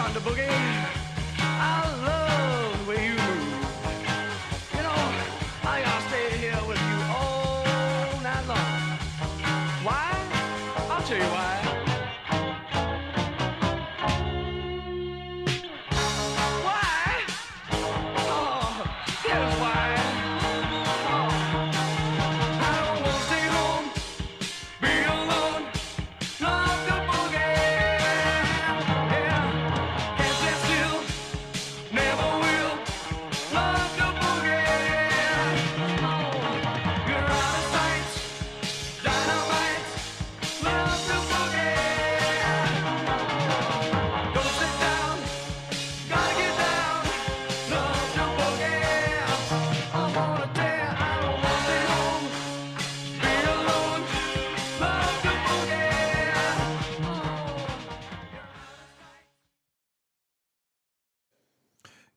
on the boogie. I love the way you move. You know, I gotta stay here with you all night long. Why? I'll tell you why. Why? Oh, here's why.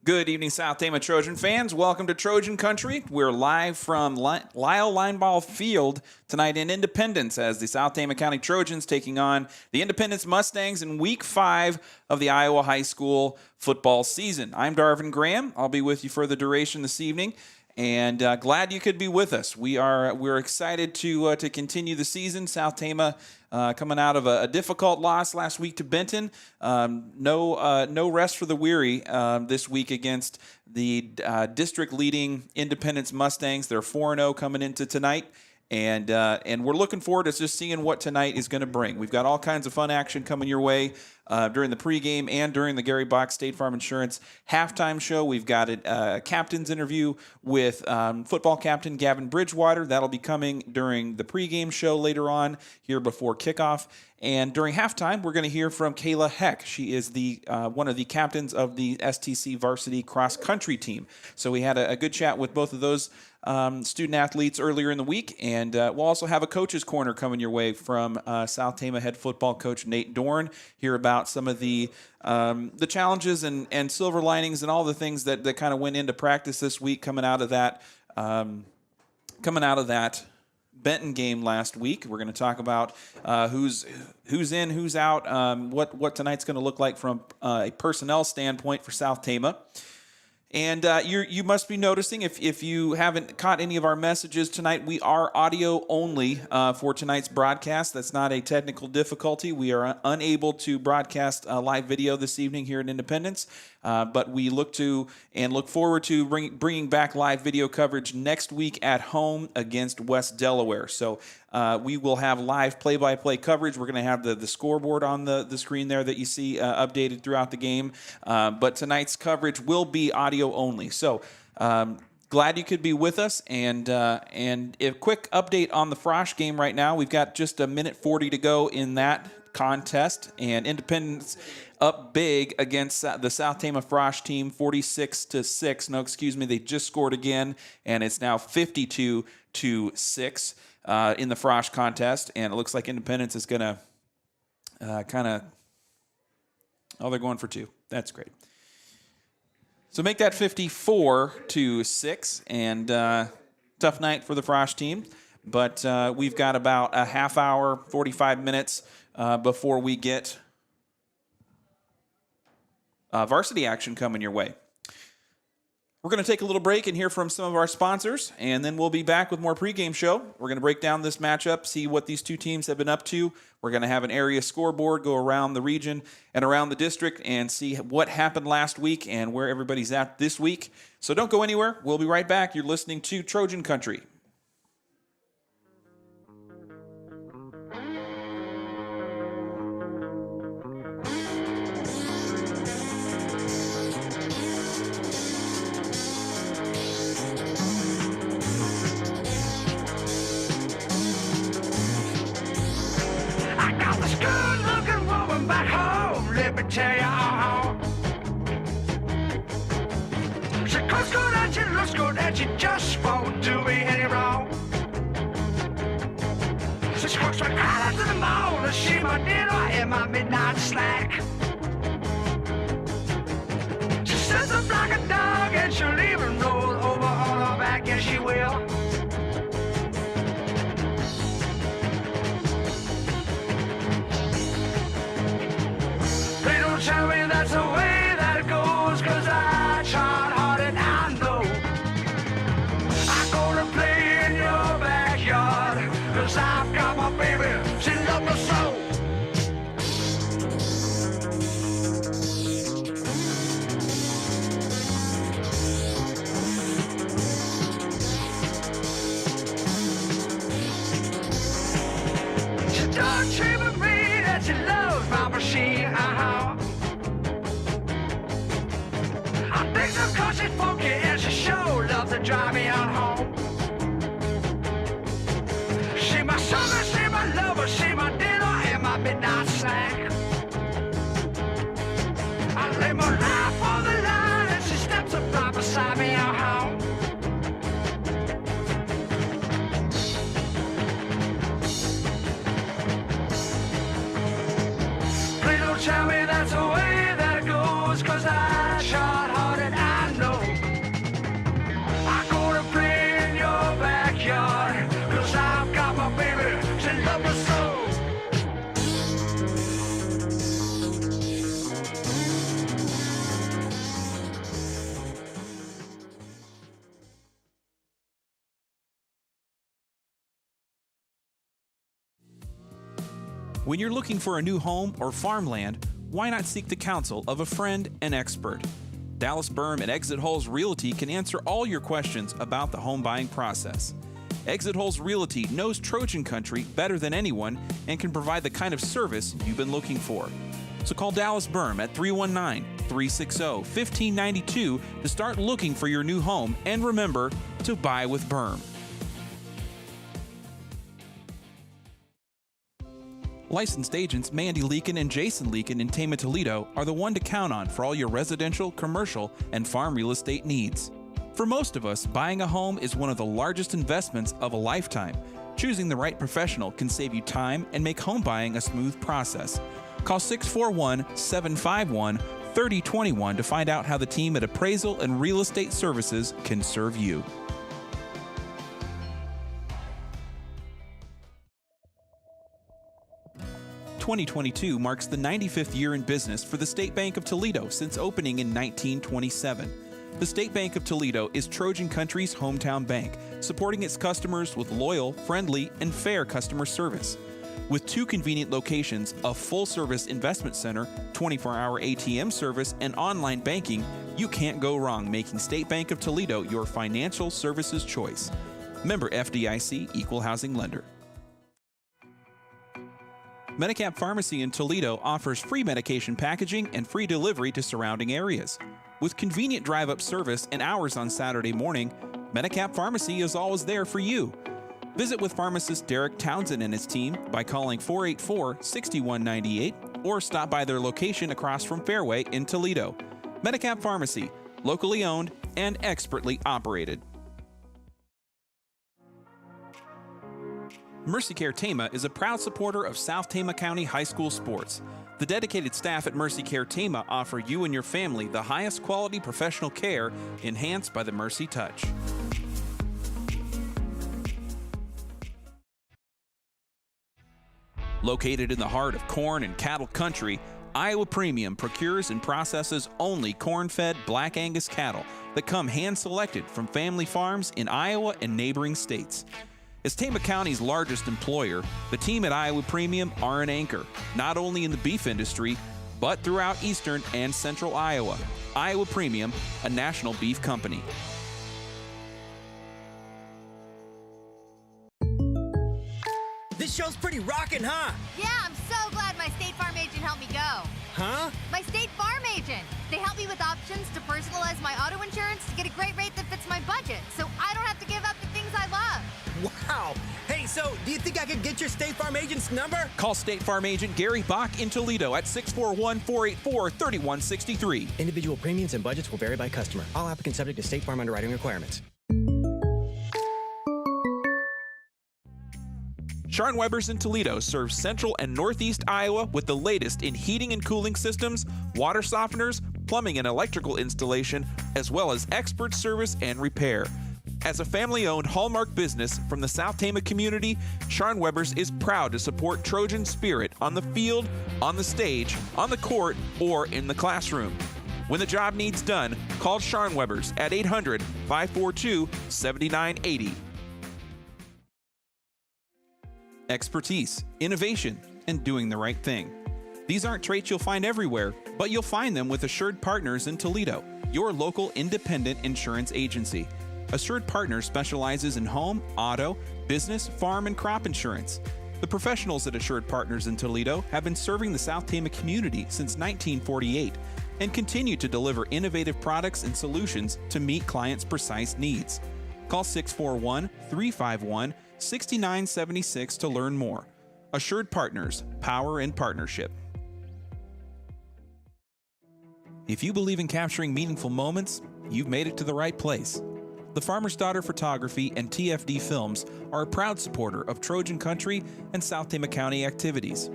Good evening, South Tama Trojan fans. Welcome to Trojan Country. We're live from Lyle Leinbaugh Field tonight in Independence as the South Tama County Trojans taking on the Independence Mustangs in Week 5 of the Iowa High School football season. I'm Darvin Graham. I'll be with you for the duration this evening, and glad you could be with us. We're excited to continue the season. South Tama coming out of a difficult loss last week to Benton. No rest for the weary this week against the district-leading Independence Mustangs. They're 4-0 coming into tonight, and we're looking forward to just seeing what tonight is going to bring. We've got all kinds of fun action coming your way during the pregame and during the Gary Bach State Farm Insurance halftime show. We've got a captain's interview with football captain Gavin Bridgewater. That'll be coming during the pregame show later on here before kickoff. And during halftime, we're going to hear from Kayla Heck. She is the one of the captains of the STC varsity cross country team. So we had a good chat with both of those student athletes earlier in the week, and we'll also have a coach's corner coming your way from South Tama head football coach Nate Dorn. Hear about some of the challenges and silver linings and all the things that kind of went into practice this week coming out of that Benton game last week. We're going to talk about who's in, who's out, what tonight's going to look like from a personnel standpoint for South Tama. And you must be noticing, if you haven't caught any of our messages tonight, we are audio only for tonight's broadcast. That's not a technical difficulty. We are unable to broadcast live video this evening here at Independence, but we look forward to bringing back live video coverage next week at home against West Delaware. So we will have live play-by-play coverage. We're going to have the scoreboard on the screen there that you see updated throughout the game. But tonight's coverage will be audio only. So glad you could be with us. And a quick update on the Frosh game right now. We've got just 1:40 to go in that contest. And Independence up big against the South Tama Frosh team, 46-6. No, excuse me, they just scored again. And it's now 52-6. In the Frosh contest, and it looks like Independence is going to they're going for 2. That's great. So make that 54-6, and tough night for the Frosh team, but we've got about a half hour, 45 minutes before we get varsity action coming your way. We're going to take a little break and hear from some of our sponsors, and then we'll be back with more pregame show. We're going to break down this matchup, see what these two teams have been up to. We're going to have an area scoreboard go around the region and around the district and see what happened last week and where everybody's at this week. So don't go anywhere. We'll be right back. You're listening to Trojan Country. Tell you all. She looks good and she looks good and she just won't do me any wrong. She walks right out to the mall and she my dinner in my midnight slack. She sits up like a dog and she'll even roll over on her back, yes she will. Tell me that's the way When you're looking for a new home or farmland, why not seek the counsel of a friend and expert? Dallas Berm at Exit Holes Realty can answer all your questions about the home buying process. Exit Holes Realty knows Trojan Country better than anyone and can provide the kind of service you've been looking for. So call Dallas Berm at 319-360-1592 to start looking for your new home, and remember to buy with Berm. Licensed agents Mandy Leakin and Jason Leakin in Tama, Toledo are the one to count on for all your residential, commercial, and farm real estate needs. For most of us, buying a home is one of the largest investments of a lifetime. Choosing the right professional can save you time and make home buying a smooth process. Call 641-751-3021 to find out how the team at Appraisal and Real Estate Services can serve you. "2022 marks the 95th year in business for the State Bank of Toledo since opening in 1927. The State Bank of Toledo is Trojan Country's hometown bank, supporting its customers with loyal, friendly, and fair customer service. With 2 convenient locations, a full-service investment center, 24-hour ATM service, and online banking, you can't go wrong making State Bank of Toledo your financial services choice. Member FDIC, Equal Housing Lender. Medicap Pharmacy in Toledo offers free medication packaging and free delivery to surrounding areas. With convenient drive-up service and hours on Saturday morning, Medicap Pharmacy is always there for you. Visit with pharmacist Derek Townsend and his team by calling 484-6198 or stop by their location across from Fairway in Toledo. Medicap Pharmacy, locally owned and expertly operated. Mercy Care Tama is a proud supporter of South Tama County High School sports. The dedicated staff at Mercy Care Tama offer you and your family the highest quality professional care enhanced by the Mercy Touch. Located in the heart of corn and cattle country, Iowa Premium procures and processes only corn-fed Black Angus cattle that come hand-selected from family farms in Iowa and neighboring states. As Tama County's largest employer, the team at Iowa Premium are an anchor, not only in the beef industry, but throughout eastern and central Iowa. Iowa Premium, a national beef company. This show's pretty rockin', huh? Yeah, I'm so glad my State Farm agent helped me go. Huh? My State Farm agent. They help me with options to personalize my auto insurance to get a great rate that fits my budget, so I don't have to give up the things I love. Wow. Hey, so do you think I could get your State Farm agent's number? Call State Farm agent Gary Bach in Toledo at 641-484-3163. Individual premiums and budgets will vary by customer. All applicants subject to State Farm underwriting requirements. Sharn Weber's in Toledo serves central and northeast Iowa with the latest in heating and cooling systems, water softeners, plumbing and electrical installation, as well as expert service and repair. As a family-owned hallmark business from the South Tama community, Sharn Weber's is proud to support Trojan spirit on the field, on the stage, on the court, or in the classroom. When the job needs done, call Sharn Weber's at 800-542-7980. Expertise, innovation, and doing the right thing. These aren't traits you'll find everywhere, but you'll find them with Assured Partners in Toledo, your local independent insurance agency. Assured Partners specializes in home, auto, business, farm, and crop insurance. The professionals at Assured Partners in Toledo have been serving the South Tama community since 1948 and continue to deliver innovative products and solutions to meet clients' precise needs. Call 641-351-6976 to learn more. Assured Partners, power in partnership. If you believe in capturing meaningful moments, you've made it to the right place. The Farmer's Daughter Photography and TFD Films are a proud supporter of Trojan Country and South Tama County activities.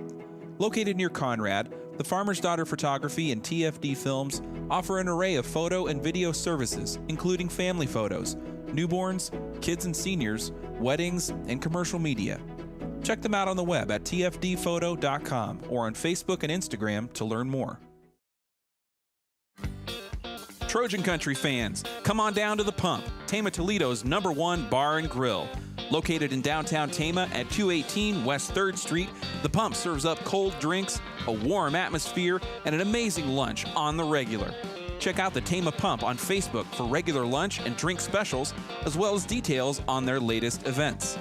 Located near Conrad, the Farmer's Daughter Photography and TFD Films offer an array of photo and video services, including family photos, newborns, kids and seniors, weddings, and commercial media. Check them out on the web at tfdphoto.com or on Facebook and Instagram to learn more. Trojan Country fans, come on down to The Pump, Tama Toledo's #1 bar and grill. Located in downtown Tama at 218 West 3rd Street, The Pump serves up cold drinks, a warm atmosphere, and an amazing lunch on the regular. Check out the Tama Pump on Facebook for regular lunch and drink specials, as well as details on their latest events.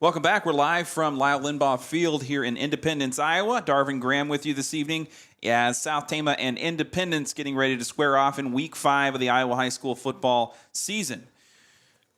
Welcome back. We're live from Leinbaugh Field here in Independence, Iowa. Darvin Graham with you this evening as South Tama and Independence getting ready to square off in Week 5 of the Iowa High School football season.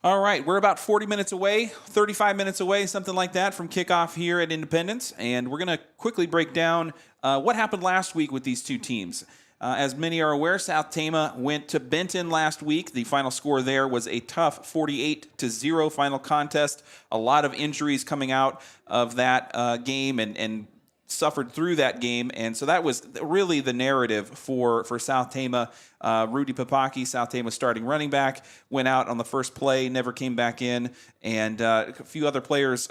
All right, we're about 40 minutes away, 35 minutes away, something like that, from kickoff here at Independence, and we're going to quickly break down what happened last week with these two teams. As many are aware, South Tama went to Benton last week. The final score there was a tough 48-0 final contest. A lot of injuries coming out of that game and suffered through that game. And so that was really the narrative for South Tama. Rudy Papaki, South Tama starting running back, went out on the first play, never came back in. And a few other players,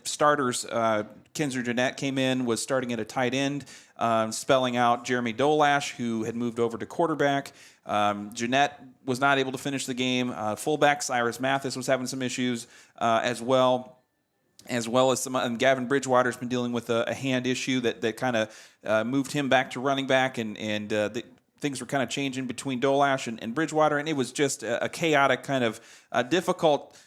starters, Kinzer Jeanette came in, was starting at a tight end, spelling out Jeremy Dolash, who had moved over to quarterback. Jeanette was not able to finish the game. Fullback Cyrus Mathis was having some issues as well as some. And Gavin Bridgewater's been dealing with a hand issue that kind of moved him back to running back, and things were kind of changing between Dolash and Bridgewater, and it was just a chaotic kind of difficult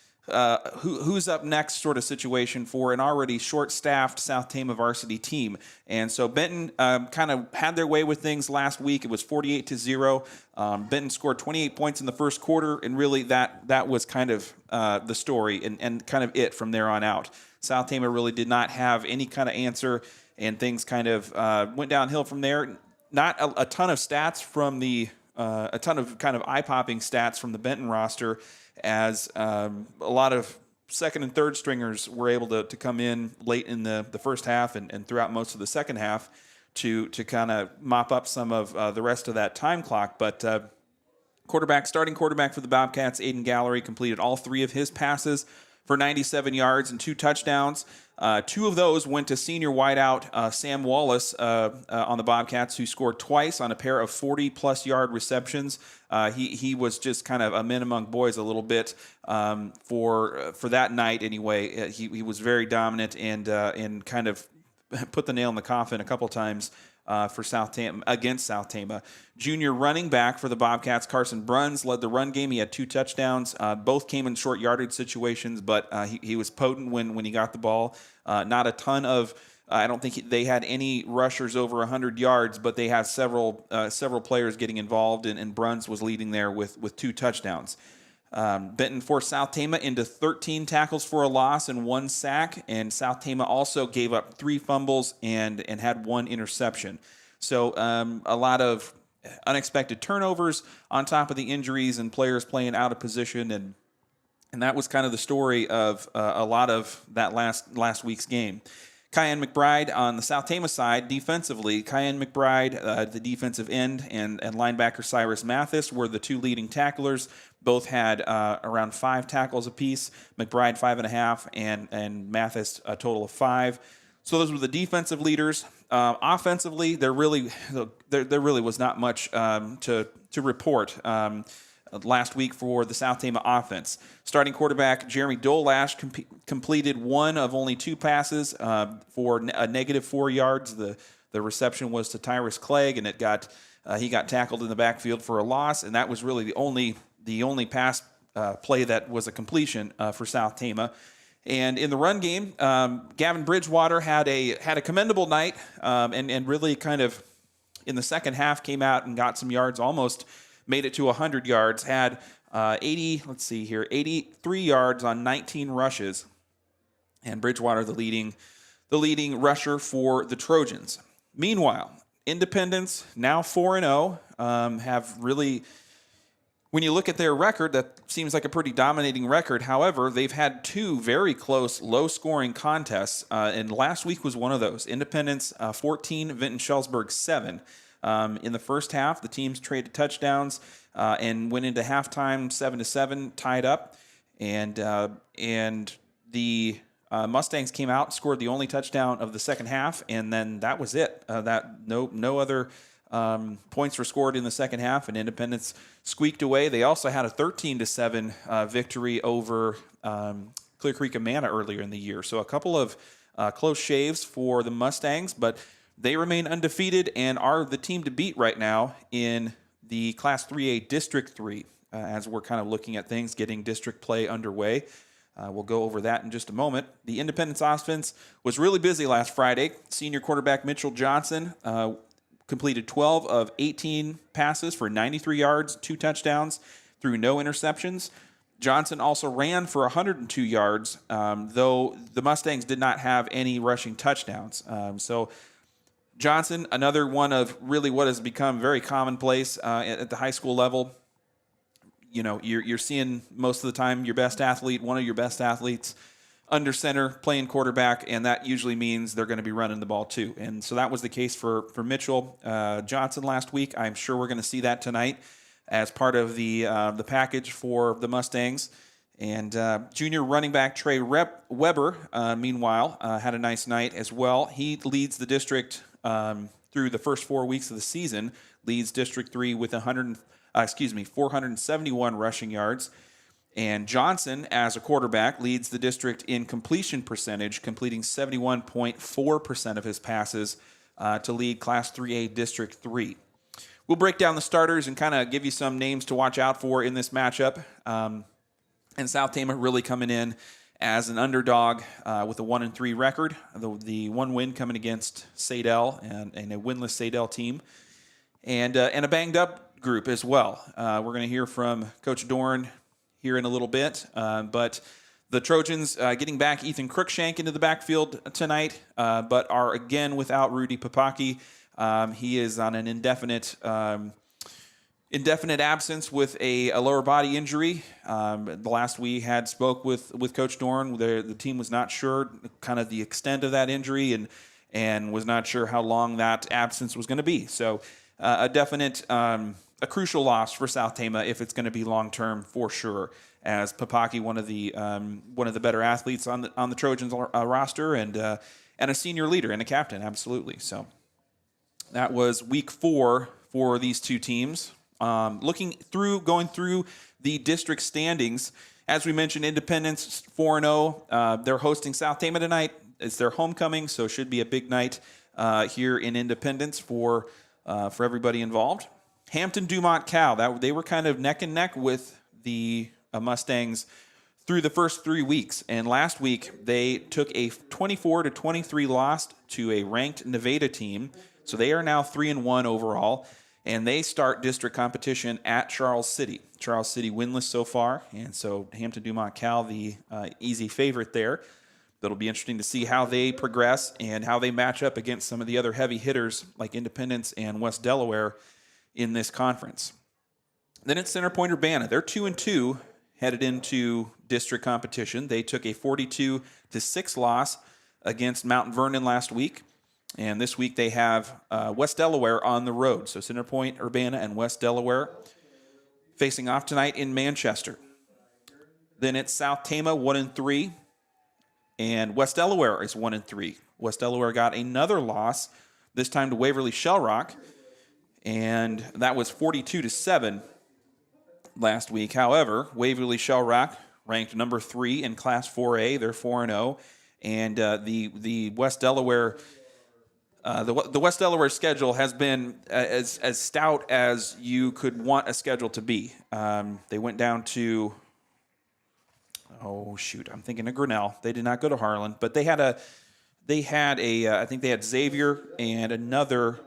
who's up next sort of situation for an already short-staffed South Tama varsity team. And so Benton kind of had their way with things last week. It was 48-0. Benton scored 28 points in the first quarter, and really that was kind of the story and kind of it from there on out. South Tama really did not have any kind of answer, and things kind of went downhill from there. Not a ton of stats from a ton of kind of eye-popping stats from the Benton roster, as a lot of second and third stringers were able to come in late in the first half and throughout most of the second half to kind of mop up some of the rest of that time clock. But starting quarterback for the Bobcats, Aiden Gallery, completed all 3 of his passes for 97 yards and 2 touchdowns. 2 of those went to senior wideout Sam Wallace on the Bobcats, who scored twice on a pair of 40-plus yard receptions. He was just kind of a man among boys a little bit for that night anyway. He was very dominant and kind of put the nail in the coffin a couple times for South Tama against South Tama. Junior running back for the Bobcats, Carson Bruns, led the run game. He had 2 touchdowns. Both came in short yardage situations, but he was potent when he got the ball. Not a ton of. I don't think they had any rushers over 100 yards, but they had several players getting involved, and Bruns was leading there with 2 touchdowns. Benton forced South Tama into 13 tackles for a loss and 1 sack, and South Tama also gave up 3 fumbles and had 1 interception. So a lot of unexpected turnovers on top of the injuries and players playing out of position, and that was kind of the story of a lot of that last week's game. Kyan McBride on the South Tama side, defensively, Kyan McBride, the defensive end, and linebacker Cyrus Mathis were the 2 leading tacklers. Both had around 5 tackles apiece. McBride 5.5, and Mathis a total of 5. So those were the defensive leaders. Offensively, there really was not much to report last week for the South Tama offense. Starting quarterback Jeremy Dolash completed 1 of only 2 passes for a negative 4 yards. The reception was to Tyrus Clegg, and he got tackled in the backfield for a loss, and that was really the only pass play that was a completion for South Tama. And in the run game, Gavin Bridgewater had a commendable night, and really kind of in the second half came out and got some yards, almost made it to 100 yards, had 83 yards on 19 rushes, and Bridgewater the leading rusher for the Trojans. Meanwhile, Independence, now 4-0, have really, when you look at their record, that seems like a pretty dominating record. However, they've had 2 very close, low-scoring contests, and last week was one of those. Independence 14, Vinton-Schellsburg 7. In the first half, the teams traded touchdowns and went into halftime 7-7, tied up, and the Mustangs came out, scored the only touchdown of the second half, and then that was it. No other Points were scored in the second half, and Independence squeaked away. They also had a 13-7 victory over Clear Creek Amana earlier in the year. So a couple of close shaves for the Mustangs, but they remain undefeated and are the team to beat right now in the Class 3A District 3, as we're kind of looking at things, getting district play underway. We'll go over that in just a moment. The Independence offense was really busy last Friday. Senior quarterback Mitchell Johnson completed 12 of 18 passes for 93 yards, 2 touchdowns, through no interceptions. Johnson also ran for 102 yards, though the Mustangs did not have any rushing touchdowns. So Johnson, another one of really what has become very commonplace at the high school level. You know, you're seeing most of the time your best athlete, one of your best athletes, under center playing quarterback, and that usually means they're going to be running the ball too. And so that was the case for Mitchell Johnson last week. I'm sure we're going to see that tonight as part of the package for the Mustangs. And junior running back Trey Weber, meanwhile, had a nice night as well. He leads the district through the first 4 weeks of the season, leads District 3 with 471 rushing yards. And Johnson, as a quarterback, leads the district in completion percentage, completing 71.4% of his passes to lead Class 3A District 3. We'll break down the starters and kind of give you some names to watch out for in this matchup. And South Tama really coming in as an underdog with a 1-3 record. The one win coming against Sadell and a winless Sadell team. And a banged-up group as well. We're going to hear from Coach Dorn here in a little bit. But the Trojans getting back Ethan Crookshank into the backfield tonight, but are again without Rudy Papaki. He is on an indefinite absence with a lower body injury. The last we had spoke with Coach Dorn, the team was not sure kind of the extent of that injury and was not sure how long that absence was going to be. So a definite, a crucial loss for South Tama if it's going to be long term for sure. As Papaki, one of the better athletes on the Trojans roster, and a senior leader and a captain, absolutely. So that was week 4 for these two teams. Going through the district standings, as we mentioned, Independence 4-0. They're hosting South Tama tonight. It's their homecoming, so it should be a big night here in Independence for everybody involved. Hampton Dumont Cal, they were kind of neck and neck with the Mustangs through the first 3 weeks, and last week they took a 24-23 loss to a ranked Nevada team. So they are now 3-1 overall. And they start district competition at Charles City. Charles City winless so far, and so Hampton Dumont Cal, the easy favorite there. That'll be interesting to see how they progress and how they match up against some of the other heavy hitters like Independence and West Delaware in this conference. Then it's Center Point Urbana. They're 2-2 headed into district competition. They took a 42-6 loss against Mount Vernon last week. And this week they have West Delaware on the road. So Center Point, Urbana, and West Delaware facing off tonight in Manchester. Then it's South Tama 1-3, and West Delaware is 1-3. West Delaware got another loss, this time to Waverly Shell Rock, and that was 42-7 last week. However, Waverly Shell Rock ranked number 3 in Class 4A. They're 4-0, and the West Delaware. The West Delaware schedule has been as stout as you could want a schedule to be. They went down to, I'm thinking of Grinnell. They did not go to Harlan, but I think they had Xavier and another,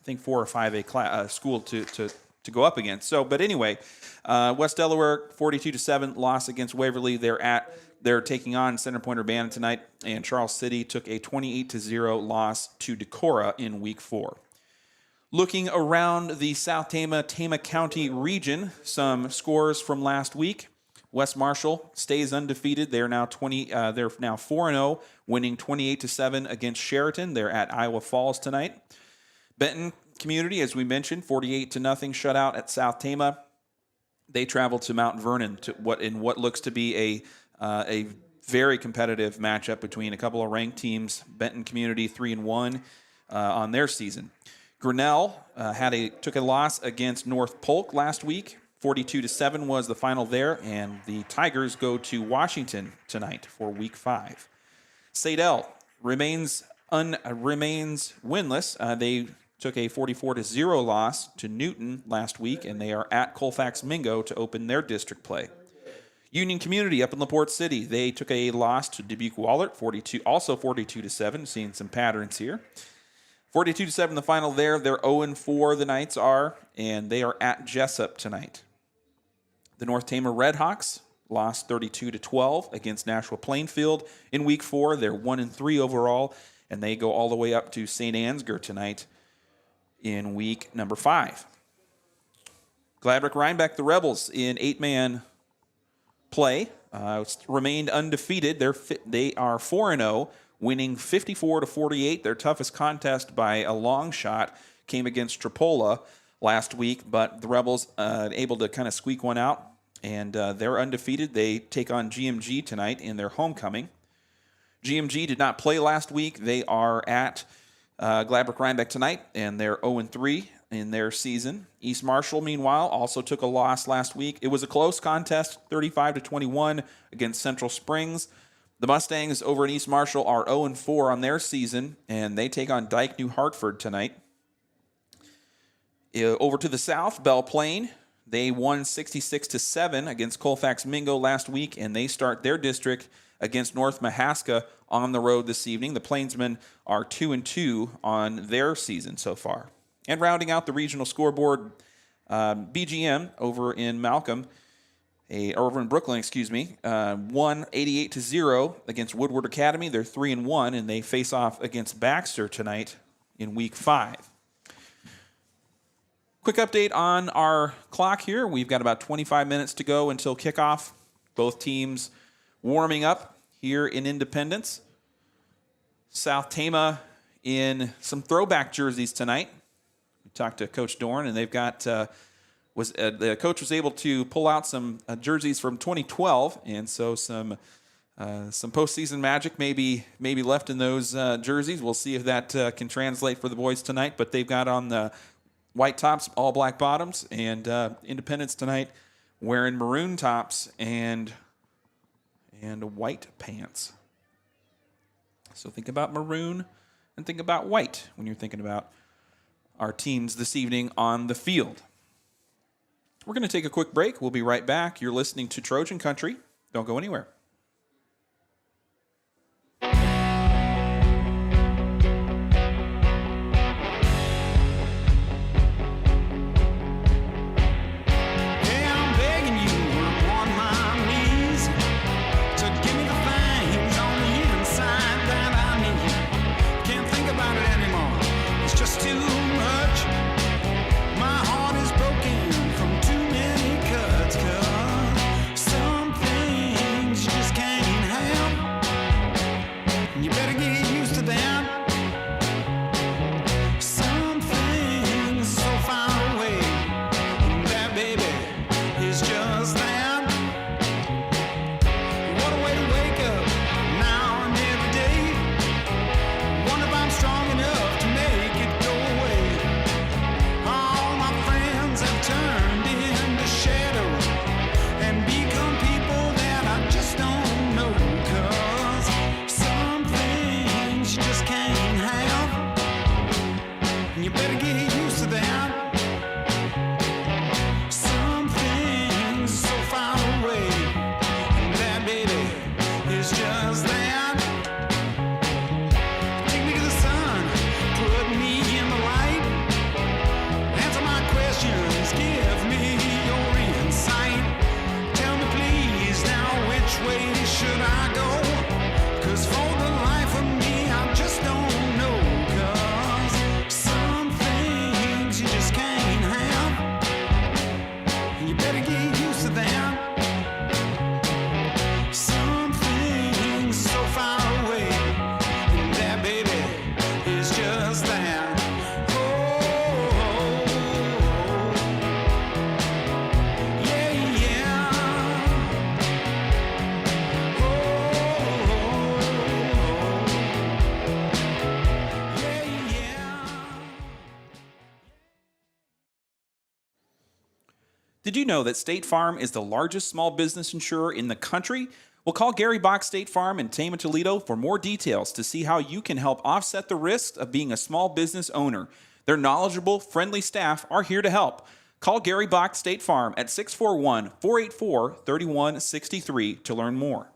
4 or 5A school to go up against. So, but anyway, West Delaware 42-7 loss against Waverly. They're taking on Center Point Urbana tonight, and Charles City took a 28-0 loss to Decorah in week 4. Looking around the South Tama County region, some scores from last week. West Marshall stays undefeated. They're now 4-0, winning 28-7 against Sheraton. They're at Iowa Falls tonight. Benton Community, as we mentioned, 48-0 shutout at South Tama. They travel to Mount Vernon to what looks to be a very competitive matchup between a couple of ranked teams. Benton Community 3-1 on their season. Grinnell took a loss against North Polk last week. 42-7 was the final there, and the Tigers go to Washington tonight for Week 5. Sadell remains winless. They took a 44-0 loss to Newton last week, and they are at Colfax Mingo to open their district play. Union Community up in LaPorte City, they took a loss to Dubuque Wahlert, 42-7, seeing some patterns here. 42-7 the final there. They're 0-4 the Knights are, and they are at Jessup tonight. The North Tama Redhawks lost 32-12 against Nashua Plainfield in Week 4. They're 1-3 overall, and they go all the way up to St. Ansgar tonight in week number 5. Gladbrook Rhinebeck, the Rebels, in 8-man play, remained undefeated. They are 4-0, winning 54-48. Their toughest contest by a long shot came against Tripola last week, but the Rebels able to kind of squeak one out, and they're undefeated. They take on GMG tonight in their homecoming. GMG did not play last week. They are at Gladbrook Rhinebeck tonight, and they're 0-3 in their season. East Marshall, meanwhile, also took a loss last week. It was a close contest, 35-21 against Central Springs. The Mustangs over in East Marshall are 0-4 on their season, and they take on Dyke New Hartford tonight. Over to the south, Belle Plaine, they won 66-7 against Colfax Mingo last week, and they start their district against North Mahaska on the road this evening. The Plainsmen are 2-2 on their season so far. And rounding out the regional scoreboard, BGM over in Brooklyn, won 88-0 against Woodward Academy. They're 3-1, and they face off against Baxter tonight in Week 5. Quick update on our clock here. We've got about 25 minutes to go until kickoff. Both teams warming up here in Independence. South Tama in some throwback jerseys tonight. We talked to Coach Dorn, and they've got the coach was able to pull out some jerseys from 2012, and so some postseason magic maybe left in those jerseys. We'll see if that can translate for the boys tonight. But they've got on the white tops, all black bottoms, and Independence tonight wearing maroon tops and white pants. So think about maroon and think about white when you're thinking about our teams this evening on the field. We're going to take a quick break. We'll be right back. You're listening to Trojan Country. Don't go anywhere. Some things Did you know that State Farm is the largest small business insurer in the country? Well, call Gary Bach State Farm in Tama, Toledo for more details to see how you can help offset the risks of being a small business owner. Their knowledgeable, friendly staff are here to help. Call Gary Bach State Farm at 641-484-3163 to learn more.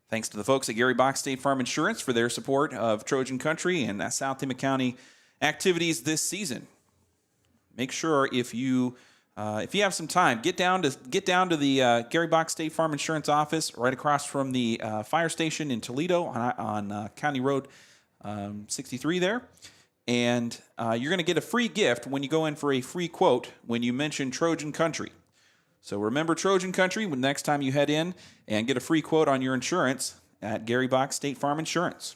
Thanks to the folks at Gary Bach State Farm Insurance for their support of Trojan Country and South Tama County activities this season. Make sure if you have some time, get down to the Gary Bach State Farm Insurance office right across from the fire station in Toledo on County Road 63 there. And you're going to get a free gift when you go in for a free quote when you mention Trojan Country. So remember Trojan Country when next time you head in and get a free quote on your insurance at Gary Bach State Farm Insurance.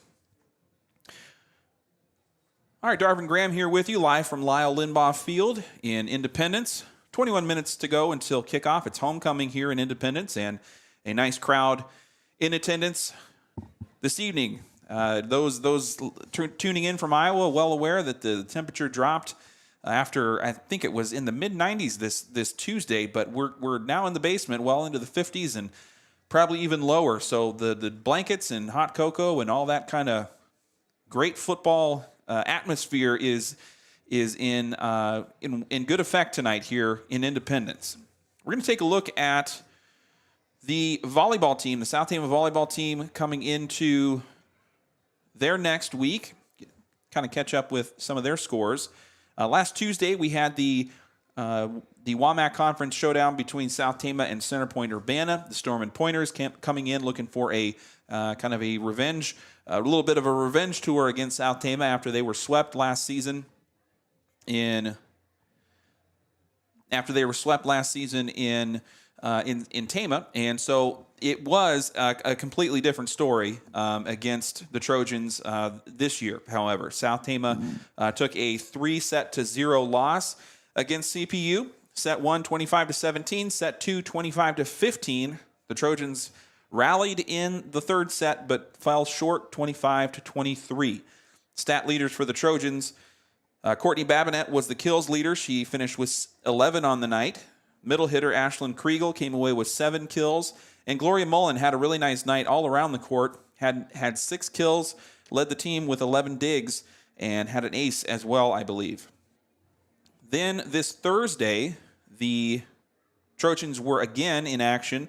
All right, Darvin Graham here with you live from Leinbaugh Field in Independence. 21 minutes to go until kickoff. It's homecoming here in Independence and a nice crowd in attendance this evening. Those tuning in from Iowa well aware that the temperature dropped after, I think it was in the mid-90s this Tuesday, but we're now in the basement well into the 50s and probably even lower. So the blankets and hot cocoa and all that kind of great football atmosphere is in good effect tonight here in Independence. We're going to take a look at the volleyball team, the South Tama volleyball team coming into their next week, kind of catch up with some of their scores. Last Tuesday, we had the WAMAC Conference showdown between South Tama and Centerpoint Urbana. The Storm and Pointers coming in looking for a kind of a revenge, a little bit of a revenge tour against South Tama after they were swept last season in Tama, and so it was a completely different story against the Trojans this year. However, South Tama took a 3-0 loss against CPU. Set 1, 25-17. Set 2, 25-15. The Trojans rallied in the third set, but fell short, 25-23. Stat leaders for the Trojans: Courtney Babinet was the kills leader. She finished with 11 on the night. Middle hitter Ashlyn Kriegel came away with 7 kills. And Gloria Mullen had a really nice night all around the court, had 6 kills, led the team with 11 digs, and had an ace as well, I believe. Then this Thursday, the Trojans were again in action.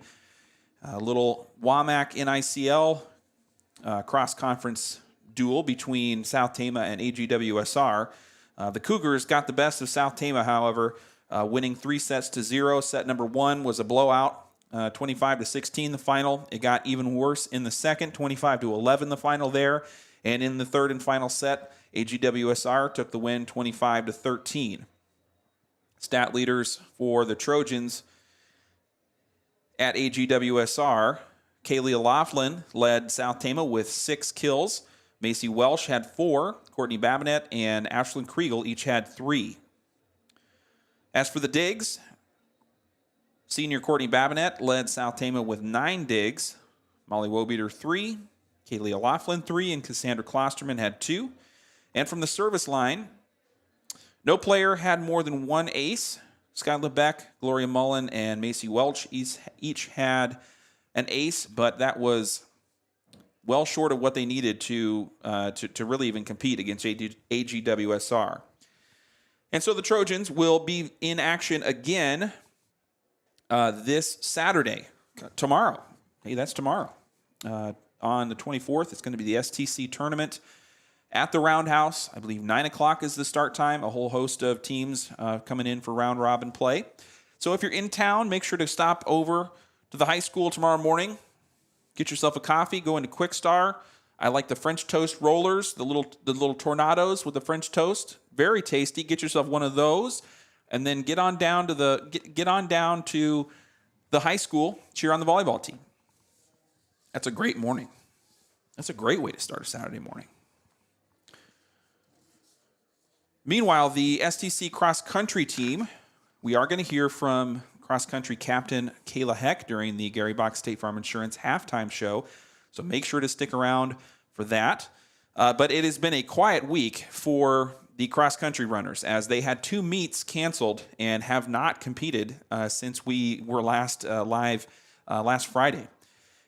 A little WAMAC NICL cross-conference duel between South Tama and AGWSR. The Cougars got the best of South Tama, however, winning 3-0. Set number 1 was a blowout, 25-16 the final. It got even worse in the second, 25-11 the final there. And in the third and final set, AGWSR took the win, 25-13. Stat leaders for the Trojans at AGWSR: Kaylee O'Laughlin led South Tama with 6 kills. Macy Welsh had 4. Courtney Babinet and Ashlyn Kriegel each had 3. As for the digs, senior Courtney Babinet led South Tama with 9 digs. Molly Wobeater 3, Kaylee O'Laughlin 3, and Cassandra Klosterman had 2. And from the service line, no player had more than 1 ace. Skylar Beck, Gloria Mullen, and Macy Welch each had an ace, but that was well short of what they needed to really even compete against AGWSR. And so the Trojans will be in action again this Saturday, tomorrow. Hey, that's tomorrow. On the 24th, it's going to be the STC tournament at the Roundhouse. I believe 9 o'clock is the start time. A whole host of teams coming in for round-robin play. So if you're in town, make sure to stop over to the high school tomorrow morning. Get yourself a coffee. Go into Quick Star. I like the French toast rollers, the little tornadoes with the French toast. Very tasty. Get yourself one of those, and then get on down to the high school. Cheer on the volleyball team. That's a great morning. That's a great way to start a Saturday morning. Meanwhile, the STC cross-country team, we are going to hear from cross-country captain Kayla Heck during the Gary Bach State Farm Insurance halftime show, so make sure to stick around for that. But it has been a quiet week for the cross-country runners, as they had 2 meets canceled and have not competed since we were last live last Friday.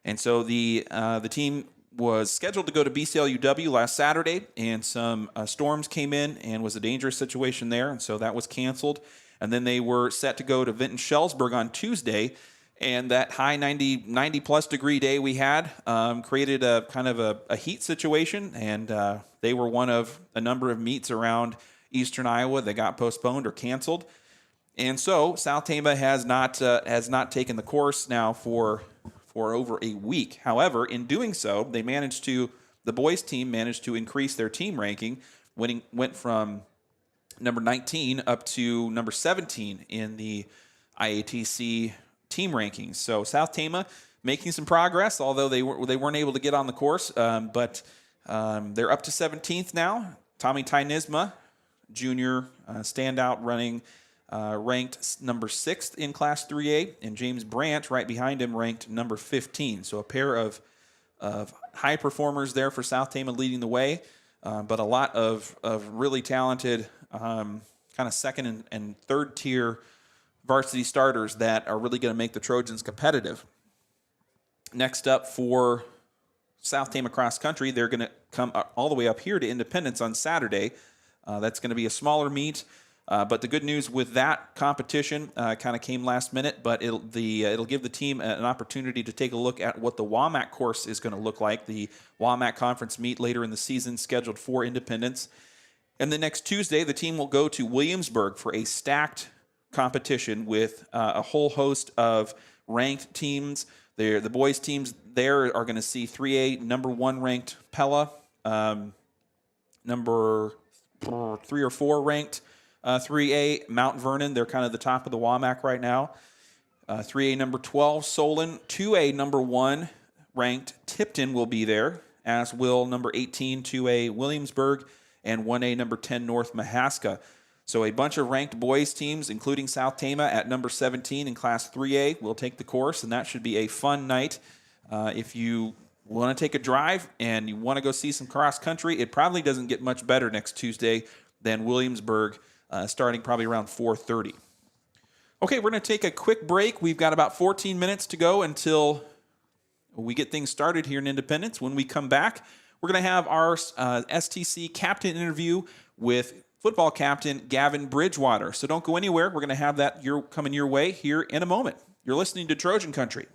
And so the team was scheduled to go to BCLUW last Saturday, and some storms came in and was a dangerous situation there, and so that was canceled. And then they were set to go to Vinton-Shellsburg on Tuesday, and that high 90-plus degree day we had created a kind of a heat situation, and they were one of a number of meets around eastern Iowa that got postponed or canceled. And so South Tama has not taken the course now for over a week. However, in doing so, the boys team managed to increase their team ranking, went from number 19 up to number 17 in the IATC team rankings. So South Tama making some progress, although they weren't able to get on the course, but they're up to 17th now. Tommy Tynisma, junior standout, running ranked number 6th in Class 3A, and James Branch right behind him ranked number 15. So a pair of high performers there for South Tama leading the way, but a lot of really talented kind of second and third tier varsity starters that are really going to make the Trojans competitive. Next up for South Tama Cross Country, they're going to come all the way up here to Independence on Saturday. That's going to be a smaller meet. But the good news with that competition kind of came last minute, but it'll give the team an opportunity to take a look at what the WAMAC course is going to look like. The WAMAC conference meet later in the season scheduled for Independence. And the next Tuesday, the team will go to Williamsburg for a stacked competition with a whole host of ranked teams. The boys teams there are going to see 3A number 1 ranked Pella, number 3 or 4 ranked 3A, Mount Vernon. They're kind of the top of the WAMAC right now. 3A number 12, Solon. 2A number 1 ranked Tipton will be there, as will number 18, 2A, Williamsburg, and 1A number 10, North Mahaska. So a bunch of ranked boys teams, including South Tama at number 17 in Class 3A, will take the course, and that should be a fun night. If you want to take a drive and you want to go see some cross country, it probably doesn't get much better next Tuesday than Williamsburg, starting probably around 4:30. Okay, we're going to take a quick break. We've got about 14 minutes to go until we get things started here in Independence. When we come back, we're going to have our STC captain interview with football captain Gavin Bridgewater. So don't go anywhere. We're going to have that coming your way here in a moment. You're listening to Trojan Country.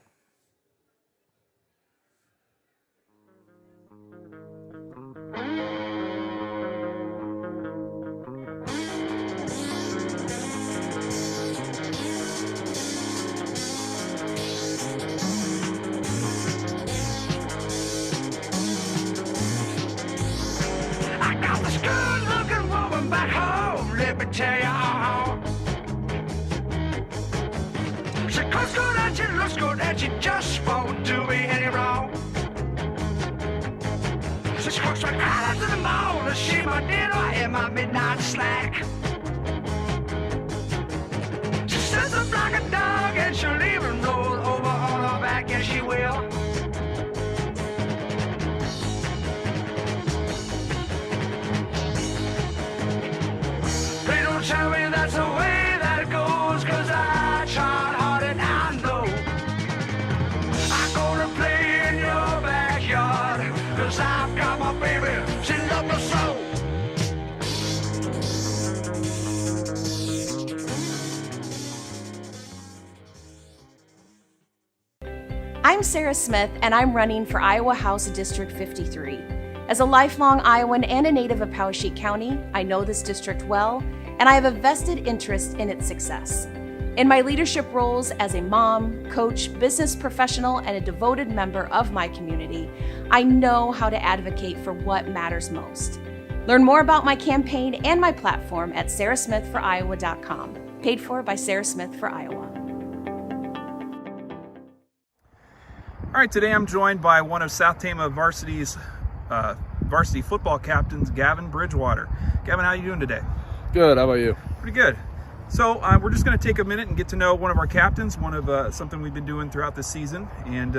Tell you how. She looks good and she just won't do me any wrong. She walks right out to the mall to see my dinner in my midnight snack. She sits up like a dog and she'll even roll over on her back, yes she will. Tell me that's the way that it goes, 'cause I tried hard and I know I'm gonna play in your backyard, 'cause I've got my baby, she loves me so. I'm Sarah Smith, and I'm running for Iowa House District 53. As a lifelong Iowan and a native of Poweshiek County, I know this district well, and I have a vested interest in its success. In my leadership roles as a mom, coach, business professional, and a devoted member of my community, I know how to advocate for what matters most. Learn more about my campaign and my platform at sarahsmithforiowa.com. Paid for by Sarah Smith for Iowa. All right, today I'm joined by one of South Tama Varsity's varsity football captains, Gavin Bridgewater. Gavin, how are you doing today? Good. How about you? Pretty good. So we're just going to take a minute and get to know one of our captains, one of something we've been doing throughout this season. And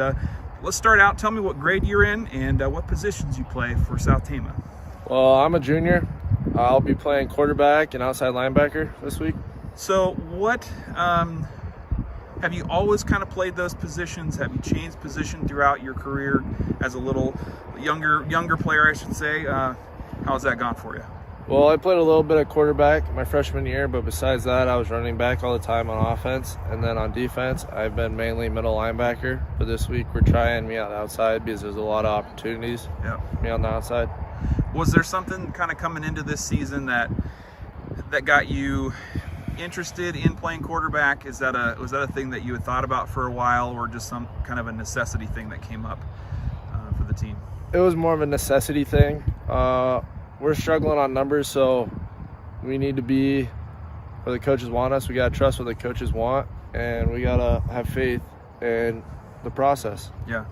let's start out. Tell me what grade you're in and what positions you play for South Tama. Well, I'm a junior. I'll be playing quarterback and outside linebacker this week. So what have you always kind of played those positions? Have you changed position throughout your career as a little younger player, I should say? How's that gone for you? Well, I played a little bit of quarterback my freshman year, but besides that, I was running back all the time on offense. And then on defense, I've been mainly middle linebacker. But this week, we're trying me on the outside because there's a lot of opportunities for me on the outside. Was there something kind of coming into this season that got you interested in playing quarterback? Was that a thing that you had thought about for a while, or just some kind of a necessity thing that came up for the team? It was more of a necessity thing. We're struggling on numbers, so we need to be where the coaches want us. We got to trust what the coaches want, and we got to have faith in the process. Yeah.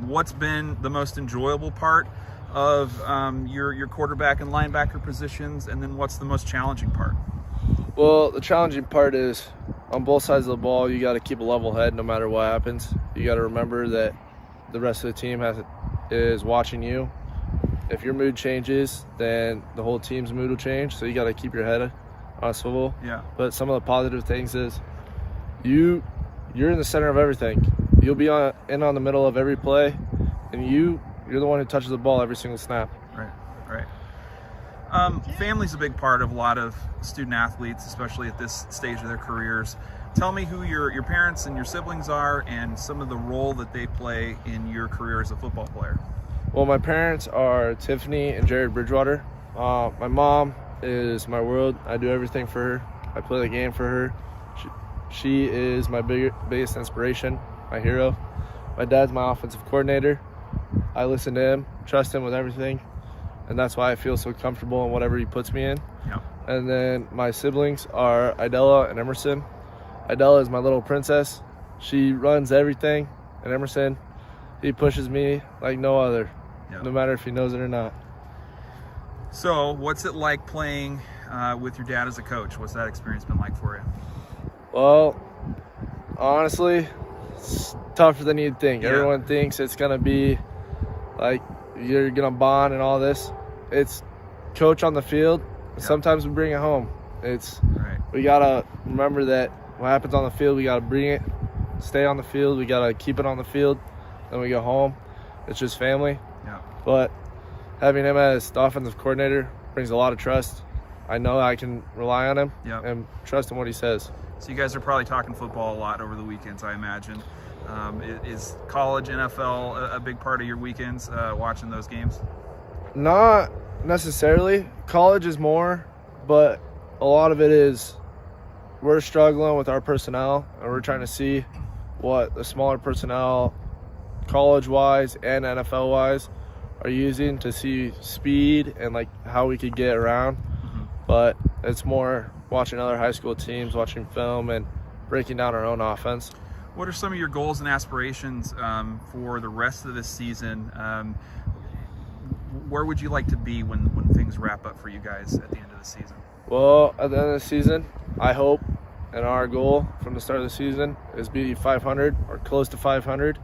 What's been the most enjoyable part of your quarterback and linebacker positions, and then what's the most challenging part? Well, the challenging part is on both sides of the ball, you got to keep a level head no matter what happens. You got to remember that the rest of the team is watching you. If your mood changes, then the whole team's mood will change. So you got to keep your head on a swivel. Yeah. But some of the positive things is you're in the center of everything. You'll be in on the middle of every play, and you're the one who touches the ball every single snap. Right. Family's a big part of a lot of student athletes, especially at this stage of their careers. Tell me who your parents and your siblings are, and some of the role that they play in your career as a football player. Well, my parents are Tiffany and Jared Bridgewater. My mom is my world. I do everything for her. I play the game for her. She is my biggest inspiration, my hero. My dad's my offensive coordinator. I listen to him, trust him with everything, and that's why I feel so comfortable in whatever he puts me in. Yeah. And then my siblings are Idella and Emerson. Idella is my little princess. She runs everything, and Emerson, he pushes me like no other. No matter if he knows it or not. So what's it like playing with your dad as a coach? What's that experience been like for you? Well, honestly, it's tougher than you'd think. Yeah. Everyone thinks it's going to be like you're going to bond and all this. It's coach on the field. Sometimes we bring it home. We got to remember that what happens on the field, we got to bring it, stay on the field. We got to keep it on the field. Then we go home. It's just family. Yeah. But having him as the offensive coordinator brings a lot of trust. I know I can rely on him and trust in what he says. So you guys are probably talking football a lot over the weekends, I imagine. Is college, NFL a big part of your weekends, watching those games? Not necessarily. College is more, but a lot of it is we're struggling with our personnel, and we're trying to see what the smaller personnel, college-wise and NFL-wise, are using to see speed and like how we could get around. But it's more watching other high school teams, watching film, and breaking down our own offense. What are some of your goals and aspirations for the rest of this season? Where would you like to be when things wrap up for you guys at the end of the season? Well, at the end of the season, I hope, and our goal from the start of the season is be 500 or close to 500.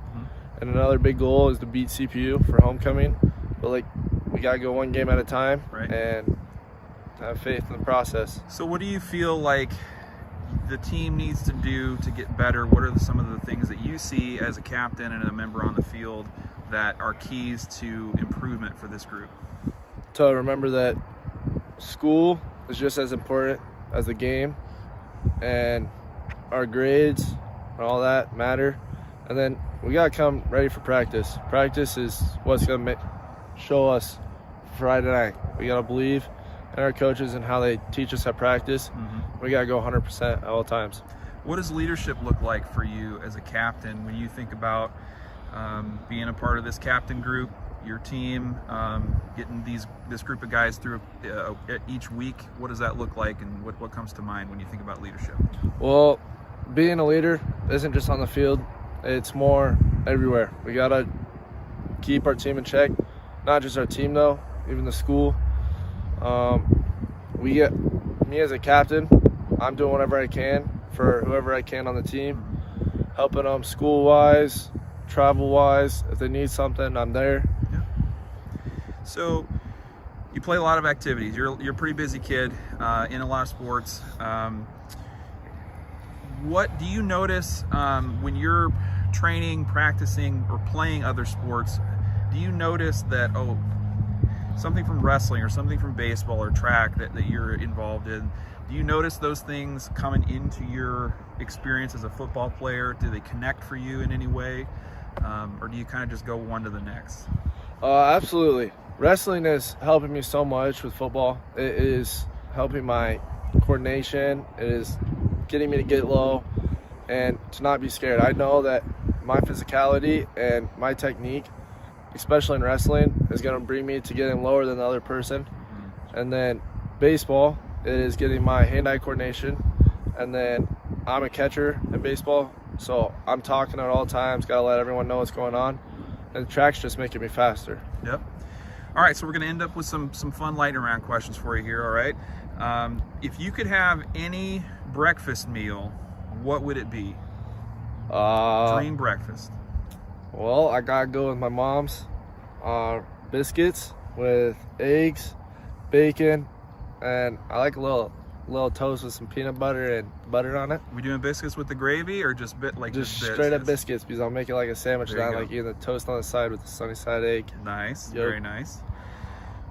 And another big goal is to beat CPU for homecoming. But like, we gotta go one game at a time and have faith in the process. So what do you feel like the team needs to do to get better? What are some of the things that you see as a captain and a member on the field that are keys to improvement for this group? To remember that school is just as important as the game, and our grades and all that matter. And then we got to come ready for practice. Practice is what's going to show us Friday night. We got to believe in our coaches and how they teach us at practice. We got to go 100% at all times. What does leadership look like for you as a captain when you think about being a part of this captain group, your team, getting this group of guys through each week? What does that look like, and what comes to mind when you think about leadership? Well, being a leader isn't just on the field. It's more everywhere. We got to keep our team in check. Not just our team, though, even the school. Me as a captain, I'm doing whatever I can for whoever I can on the team, helping them school-wise, travel-wise. If they need something, I'm there. So You play a lot of activities. You're a pretty busy kid in a lot of sports. What do you notice when you're training, practicing, or playing other sports? Do you notice that, something from wrestling or something from baseball or track that you're involved in, do you notice those things coming into your experience as a football player? Do they connect for you in any way? Or do you kind of just go one to the next? Absolutely. Wrestling is helping me so much with football. It is helping my coordination. It is getting me to get low and to not be scared. I know that my physicality and my technique, especially in wrestling, is going to bring me to getting lower than the other person. And then baseball, it is getting my hand-eye coordination. And then I'm a catcher in baseball, so I'm talking at all times, got to let everyone know what's going on. And the track's just making me faster. Yep. All right, so we're going to end up with some fun lightning round questions for you here, all right? If you could have any breakfast meal, what would it be? Dream breakfast. Well, I got to go with my mom's biscuits with eggs, bacon, and I like a little toast with some peanut butter and butter on it. We doing biscuits with the gravy or just just straight up biscuits, because I'll make it like a sandwich. There you And I go. like eating the toast on the side with the sunny side egg. Nice, Yep. very nice.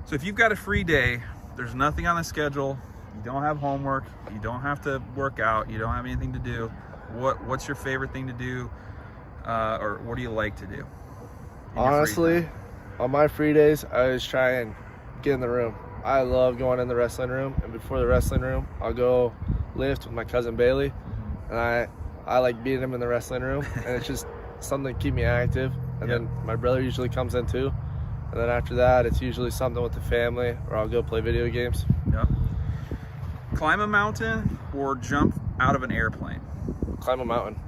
So if you've got a free day, there's nothing on the schedule, you don't have homework, you don't have to work out, you don't have anything to do, what's your favorite thing to do, or what do you like to do? in your free Honestly, time? on my free days, I always try and get in the room. I love going in the wrestling room, and before the wrestling room, I'll go lift with my cousin Bailey, and I like beating him in the wrestling room, and it's just something to keep me active. And Yep. then my brother usually comes in too, and then after that, it's usually something with the family, or I'll go play video games. Yep. Climb a mountain or jump out of an airplane? Climb a mountain.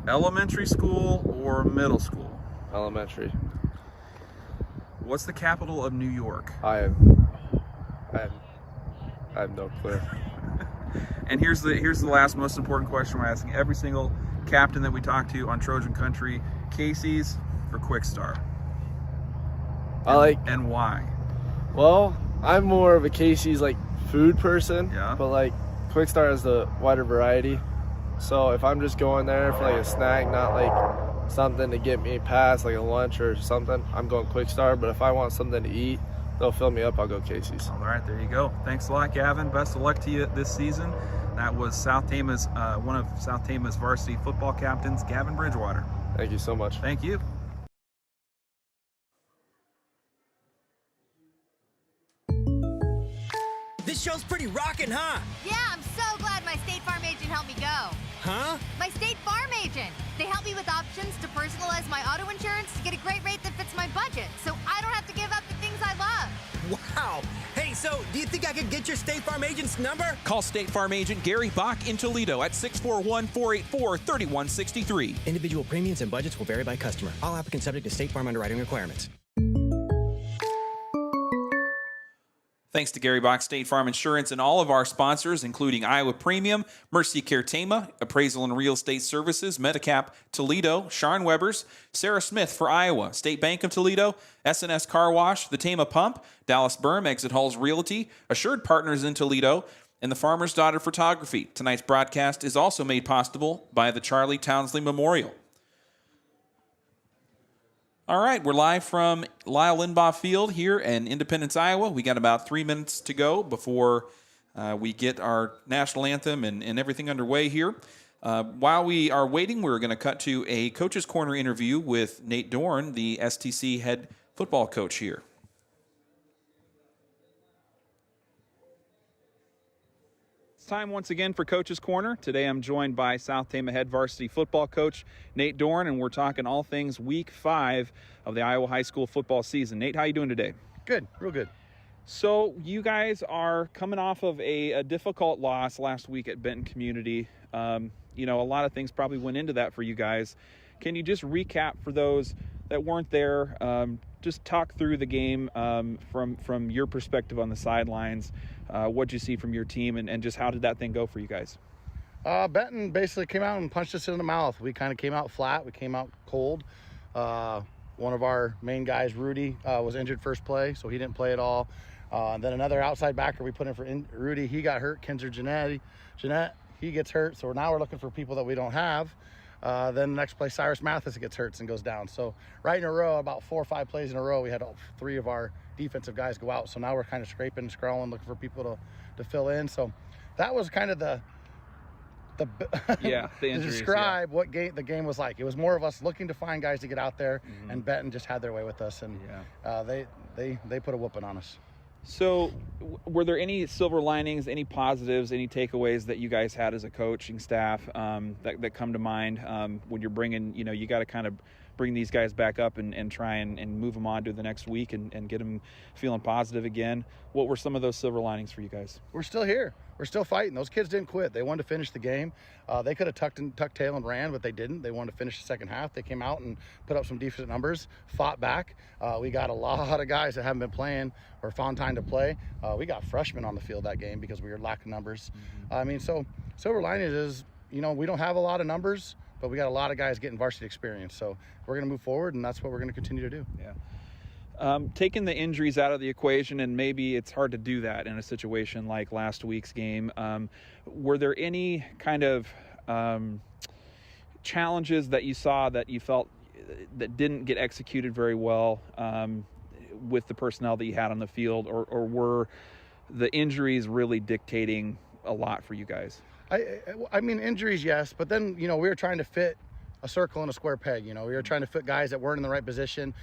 Elementary school or middle school? Elementary. What's the capital of New York? I have no clue. And here's the last most important question we're asking every single captain that we talk to on Trojan Country: Casey's or Quick Star? And why? Well, I'm more of a Casey's food person, Yeah. but Quick Star has the wider variety. So if I'm just going there for a snack, not something to get me past a lunch or something, I'm going Quick Star. But if I want something to eat, they'll fill me up, I'll go Casey's. All right, there you go. Thanks a lot, Gavin. Best of luck to you this season. That was South Tama's one of South Tama's varsity football captains, Gavin Bridgewater. Thank you so much. Thank you. This show's pretty rockin', huh? Yeah, I'm so glad my State Farm agent helped me go. Huh? My State Farm agent. They help me with options to personalize my auto insurance to get a great rate that fits my budget, so I don't have to give up the things I love. Wow. Hey, so do you think I could get your State Farm agent's number? Call State Farm agent Gary Bach in Toledo at 641-484-3163. Individual premiums and budgets will vary by customer. All applicants subject to State Farm underwriting requirements. Thanks to Gary Bach, State Farm Insurance, and all of our sponsors, including Iowa Premium, Mercy Care Tama, Appraisal and Real Estate Services, Medicap Toledo, Sharn Webbers, Sarah Smith for Iowa, State Bank of Toledo, S&S Car Wash, the Tama Pump, Dallas Berm, Exit Halls Realty, Assured Partners in Toledo, and the Farmer's Daughter Photography. Tonight's broadcast is also made possible by the Charlie Townsley Memorial. All right, we're live from Leinbaugh Field here in Independence, Iowa. We got about 3 minutes to go before we get our national anthem and everything underway here. While we are waiting, we're going to cut to a Coach's Corner interview with Nate Dorn, the STC head football coach here. It's time once again for Coach's Corner. Today I'm joined by South Tama head varsity football coach Nate Dorn, and we're talking all things week 5 of the Iowa high school football season. Nate, how you doing today? Good, real good. So you guys are coming off of a difficult loss last week at Benton Community. A lot of things probably went into that for you guys. Can you just recap for those that weren't there? Just talk through the game from your perspective on the sidelines. What'd you see from your team, and just how did that thing go for you guys? Benton basically came out and punched us in the mouth. We kind of came out flat. We came out cold. one of our main guys, Rudy, was injured first play, so he didn't play at all. And then another outside backer we put in for Rudy, he got hurt. Kinzer Jeanette, he gets hurt. So now we're looking for people that we don't have. Then the next play, Cyrus Mathis gets hurt and goes down. So right in a row, about 4 or 5 plays in a row, we had all 3 of our defensive guys go out. So now we're kind of scraping, scrolling, looking for people to fill in. So that was kind of the injuries, to describe what the game was like. It was more of us looking to find guys to get out there, and Benton just had their way with us, and they put a whooping on us. So were there any silver linings, any positives, any takeaways that you guys had as a coaching staff that come to mind when you're bringing, you got to kind of bring these guys back up and try and move them on to the next week and get them feeling positive again? What were some of those silver linings for you guys? We're still here. We're still fighting. Those kids didn't quit. They wanted to finish the game. They could have tucked tail and ran, but they didn't. They wanted to finish the second half. They came out and put up some decent numbers, fought back. We got a lot of guys that haven't been playing or found time to play. We got freshmen on the field that game because we were lacking numbers. So silver lining is, we don't have a lot of numbers, but we got a lot of guys getting varsity experience. So we're going to move forward, and that's what we're going to continue to do. Yeah. Taking the injuries out of the equation, and maybe it's hard to do that in a situation like last week's game. Were there any kind of challenges that you saw that you felt that didn't get executed very well with the personnel that you had on the field, or were the injuries really dictating a lot for you guys? I mean, injuries, yes, but then, we were trying to fit a circle in a square peg. We were trying to fit guys that weren't in the right position.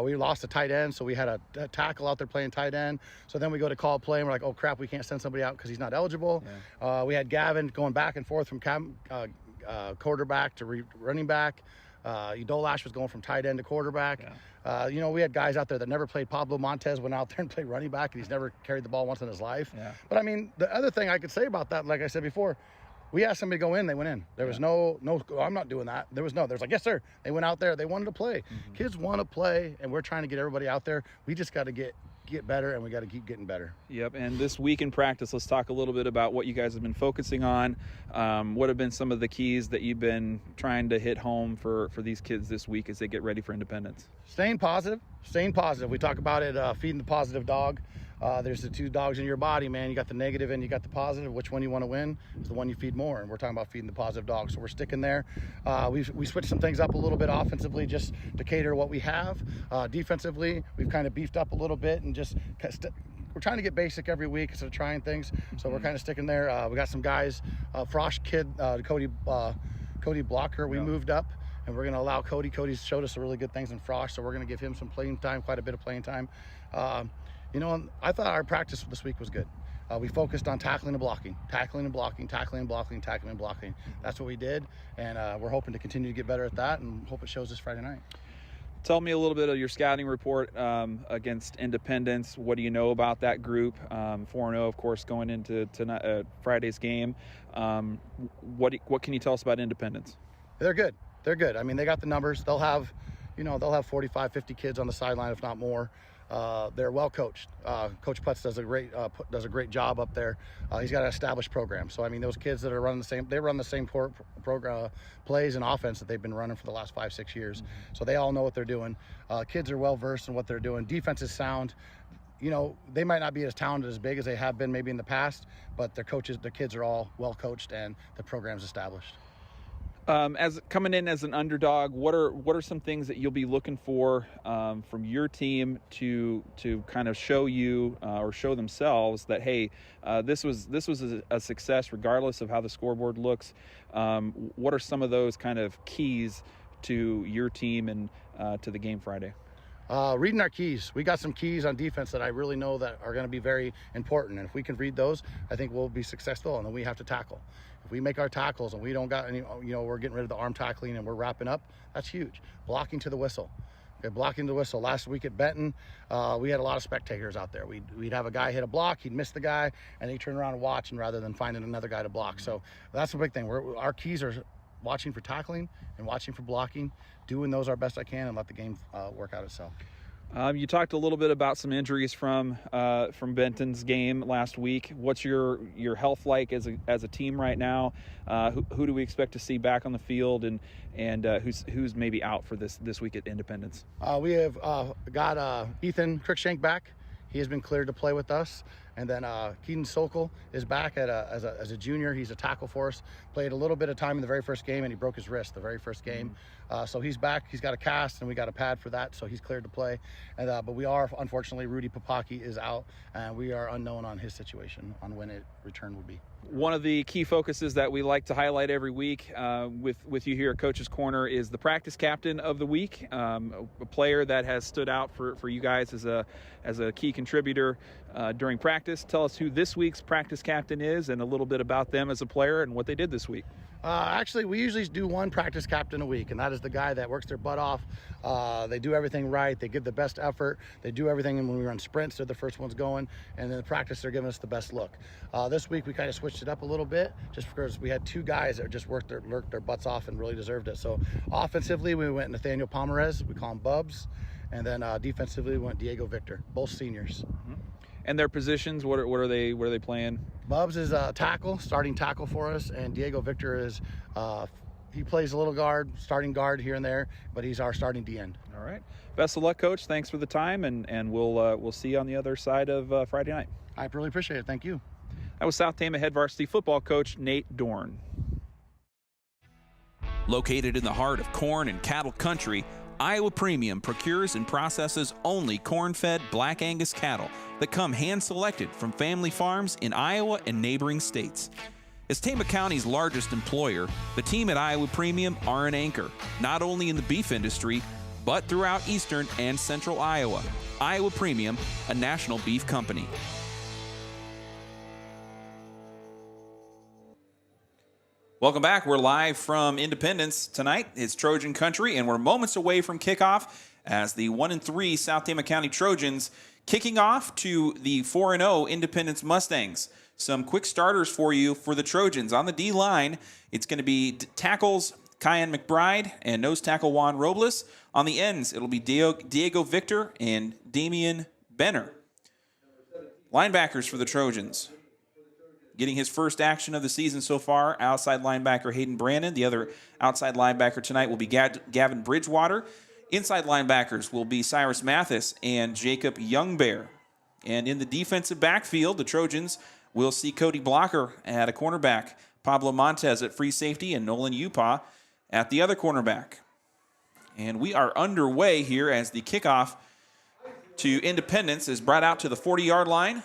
We lost a tight end, so we had a tackle out there playing tight end. So then we go to call play, and we're like, oh, crap, we can't send somebody out because he's not eligible. Yeah. We had Gavin going back and forth from quarterback to running back. Udolash was going from tight end to quarterback. Yeah. We had guys out there that never played. Pablo Montez went out there and played running back, and he's never carried the ball once in his life. Yeah. But, I mean, the other thing I could say about that, like I said before, we asked somebody to go in, they went in. There was no, I'm not doing that. There's like, yes, sir. They went out there. They wanted to play. Kids want to play, and we're trying to get everybody out there. We just got to get better, and we got to keep getting better. Yep. And this week in practice, let's talk a little bit about what you guys have been focusing on. What have been some of the keys that you've been trying to hit home for these kids this week as they get ready for independence? Staying positive. We talk about it, feeding the positive dog. There's the 2 dogs in your body, man. You got the negative and you got the positive. Which one you want to win is the one you feed more. And we're talking about feeding the positive dog. So we're sticking there. We switched some things up a little bit offensively just to cater what we have. Defensively, we've kind of beefed up a little bit and just we're trying to get basic every week instead of trying things. So we're kind of sticking there. We got some guys, Frosh kid, Cody Blocker, we moved up. And we're going to allow Cody. Cody's showed us some really good things in Frosh, so we're going to give him some playing time, quite a bit of playing time. I thought our practice this week was good. We focused on tackling and blocking. That's what we did, and we're hoping to continue to get better at that and hope it shows this Friday night. Tell me a little bit of your scouting report against Independence. What do you know about that group? 4-0, of course, going into tonight, Friday's game. What can you tell us about Independence? They're good. I mean, they got the numbers. They'll have 45, 50 kids on the sideline, if not more. They're well coached. Coach Putz does a great job up there. He's got an established program. So I mean, those kids that are running they run the same program plays and offense that they've been running for the last 5-6 years. So they all know what they're doing. Kids are well versed in what they're doing. Defense is sound. They might not be as talented as big as they have been maybe in the past, but their kids are all well coached and the program's established. As coming in as an underdog, what are some things that you'll be looking for from your team to kind of show you or show themselves that, hey, this was a success regardless of how the scoreboard looks? What are some of those kind of keys to your team and to the game Friday? Reading our keys. We got some keys on defense that I really know that are going to be very important. And if we can read those, I think we'll be successful. And then we have to tackle. If we make our tackles and we don't got any, we're getting rid of the arm tackling and we're wrapping up, that's huge. Blocking to the whistle. Okay, blocking to the whistle. Last week at Benton, we had a lot of spectators out there. We'd have a guy hit a block, he'd miss the guy, and he'd turn around and watch, and rather than finding another guy to block. So that's a big thing. Our keys are watching for tackling and watching for blocking, doing those our best I can, and let the game work out itself. You talked a little bit about some injuries from Benton's game last week. What's your health like as a team right now? Who do we expect to see back on the field, and who's maybe out for this week at Independence? We have got Ethan Crickshank back. He has been cleared to play with us. And then Keaton Sokol is back as a junior. He's a tackle for us. Played a little bit of time in the very first game, and he broke his wrist the very first game. So he's back. He's got a cast, and we got a pad for that, so he's cleared to play. And but we are, unfortunately, Rudy Papaki is out, and we are unknown on his situation, on when it return would be. One of the key focuses that we like to highlight every week with you here at Coach's Corner is the practice captain of the week, a player that has stood out for you guys as a key contributor during practice. Tell us who this week's practice captain is and a little bit about them as a player and what they did this week. Actually, we usually do one practice captain a week, and that is the guy that works their butt off. They do everything right. They give the best effort. They do everything, and when we run sprints, they're the first ones going, and then the practice, they're giving us the best look. This week, we kind of switched it up a little bit just because we had two guys that just worked their butts off and really deserved it. So offensively, we went Nathaniel Pomerez. We call him Bubs. And then defensively, we went Diego Victor, both seniors. Mm-hmm. And their positions, what are they playing? Bubs is a tackle, starting tackle for us, and Diego Victor is he plays a little guard, starting guard here and there, but he's our starting D end. All right. Best of luck, Coach. Thanks for the time, and we'll see you on the other side of Friday night. I really appreciate it. Thank you. That was South Tama head varsity football coach Nate Dorn. Located in the heart of corn and cattle country, Iowa Premium procures and processes only corn-fed Black Angus cattle that come hand-selected from family farms in Iowa and neighboring states. As Tama County's largest employer, the team at Iowa Premium are an anchor, not only in the beef industry, but throughout eastern and central Iowa. Iowa Premium, a national beef company. Welcome back. We're live from Independence tonight. It's Trojan Country, and we're moments away from kickoff as the 1-3 South Tama County Trojans kicking off to the 4-0 Independence Mustangs. Some quick starters for you for the Trojans. On the D-line, it's going to be tackles Kyan McBride and nose tackle Juan Robles. On the ends, it'll be Diego Victor and Damian Benner. Linebackers for the Trojans. Getting his first action of the season so far, outside linebacker Hayden Brandon. The other outside linebacker tonight will be Gavin Bridgewater. Inside linebackers will be Cyrus Mathis and Jacob Youngbear. And in the defensive backfield, the Trojans will see Cody Blocker at a cornerback, Pablo Montez at free safety, and Nolan Upa at the other cornerback. And we are underway here as the kickoff to Independence is brought out to the 40-yard line.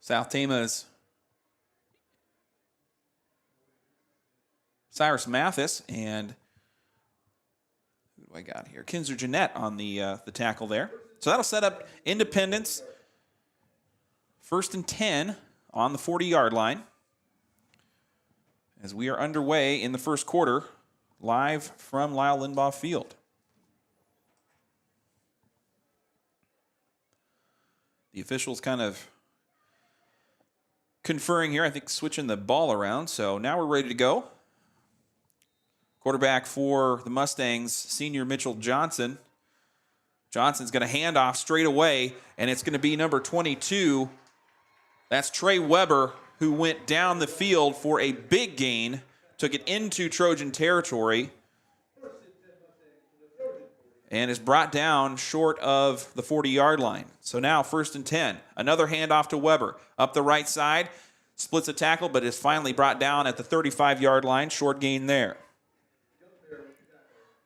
South Tama's Cyrus Mathis and who do I got here? Kinzer Jeanette on the tackle there. So that'll set up Independence 1st and 10 on the 40-yard line as we are underway in the first quarter live from Leinbaugh Field. The officials kind of conferring here, I think switching the ball around. So now we're ready to go. Quarterback for the Mustangs, senior Mitchell Johnson. Johnson's going to hand off straight away, and it's going to be number 22. That's Trey Weber, who went down the field for a big gain, took it into Trojan territory, and is brought down short of the 40-yard line. So now 1st and 10. Another handoff to Weber. Up the right side, splits a tackle, but is finally brought down at the 35-yard line. Short gain there.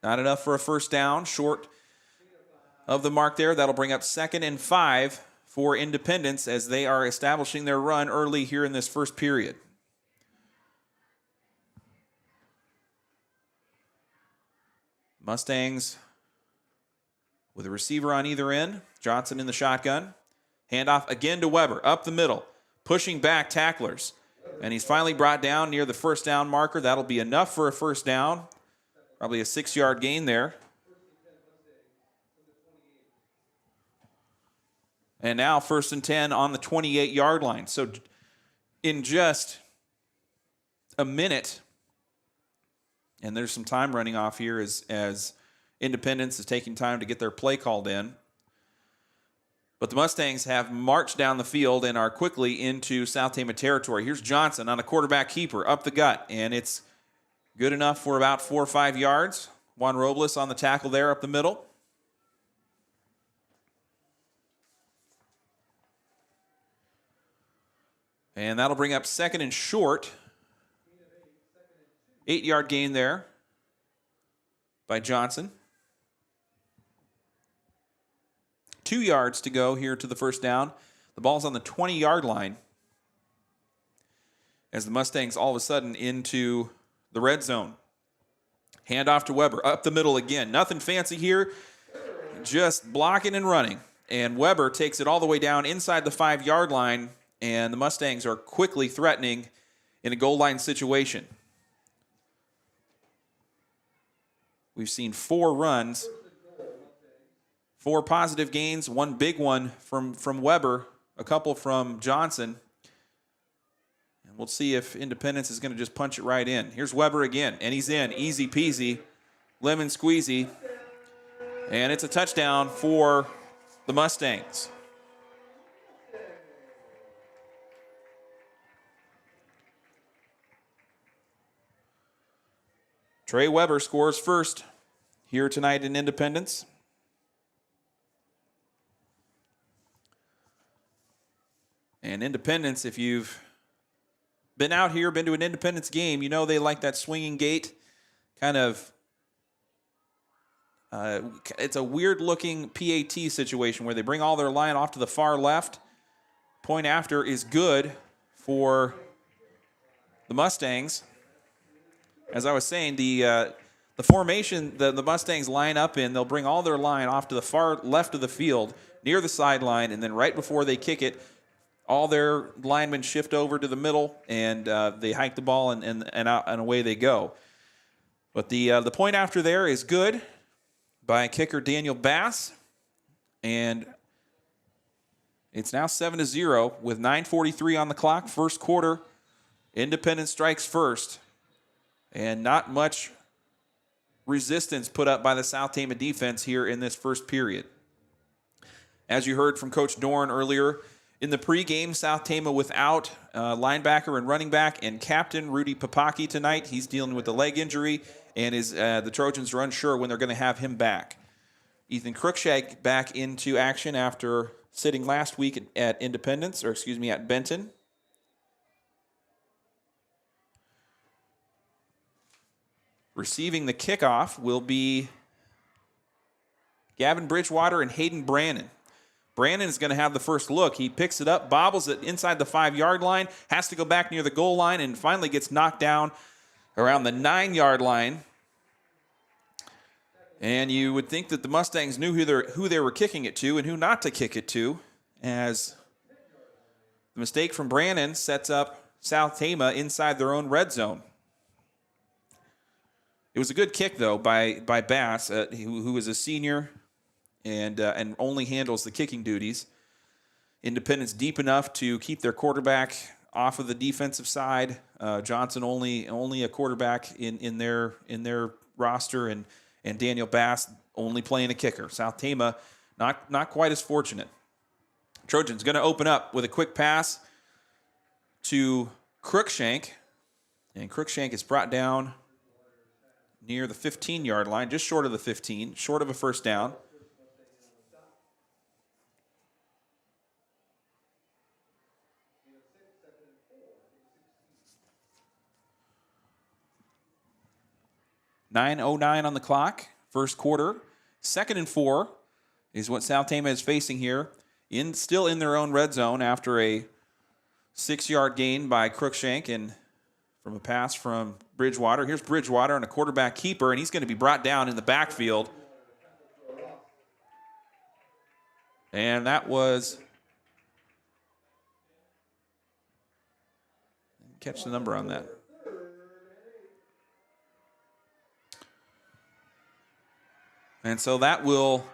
Not enough for a first down. Short of the mark there. That'll bring up 2nd and 5 for Independence as they are establishing their run early here in this first period. Mustangs with a receiver on either end. Johnson in the shotgun. Handoff again to Weber. Up the middle. Pushing back tacklers. And he's finally brought down near the first down marker. That'll be enough for a first down. Probably a 6-yard gain there. And now 1st and 10 on the 28-yard line. So in just a minute, And there's some time running off here as Independence is taking time to get their play called in. But the Mustangs have marched down the field and are quickly into South Tama territory. Here's Johnson on a quarterback keeper up the gut, and it's good enough for about 4 or 5 yards. Juan Robles on the tackle there up the middle. And that'll bring up second and short. 8-yard gain there by Johnson. 2 yards to go here to the first down. The ball's on the 20-yard line as the Mustangs all of a sudden into the red zone. Hand off to Weber, up the middle again. Nothing fancy here, just blocking and running. And Weber takes it all the way down inside the 5-yard line, and the Mustangs are quickly threatening in a goal line situation. We've seen 4 runs, 4 positive gains, 1 big one from Weber, a couple from Johnson. And we'll see if Independence is going to just punch it right in. Here's Weber again, and he's in. Easy peasy, lemon squeezy. And it's a touchdown for the Mustangs. Trey Weber scores first here tonight in Independence. And Independence, if you've been out here, been to an Independence game, you know they like that swinging gate. Kind of, it's a weird-looking PAT situation where they bring all their line off to the far left. Point after is good for the Mustangs. As I was saying, the formation the Mustangs line up in, they'll bring all their line off to the far left of the field, near the sideline, and then right before they kick it, all their linemen shift over to the middle, and they hike the ball and out and away they go. But the point after there is good by kicker Daniel Bass, and it's now 7-0 with 9:43 on the clock. First quarter, Independence strikes first, and not much resistance put up by the South Tama defense here in this first period. As you heard from Coach Dorn earlier, in the pregame, South Tama without linebacker and running back and captain Rudy Papaki tonight. He's dealing with a leg injury, and the Trojans are unsure when they're going to have him back. Ethan Cruikshank back into action after sitting last week at Benton. Receiving the kickoff will be Gavin Bridgewater and Hayden Brannon. Brandon is going to have the first look. He picks it up, bobbles it inside the 5-yard line, has to go back near the goal line, and finally gets knocked down around the 9-yard line. And you would think that the Mustangs knew who they were kicking it to and who not to kick it to, as the mistake from Brandon sets up South Tama inside their own red zone. It was a good kick, though, by Bass, who is a senior and only handles the kicking duties. Independence deep enough to keep their quarterback off of the defensive side. Johnson only a quarterback in their roster, and Daniel Bass only playing a kicker. South Tama not quite as fortunate. Trojans going to open up with a quick pass to Cruikshank, and Cruikshank is brought down near the 15-yard line, just short of the 15, short of a first down. .909 on the clock, first quarter. 2nd and 4 is what South Tama is facing here, still in their own red zone after a 6-yard gain by Cruikshank and from a pass from Bridgewater. Here's Bridgewater on a quarterback keeper, and he's going to be brought down in the backfield. And that was... catch the number on that. And so that will,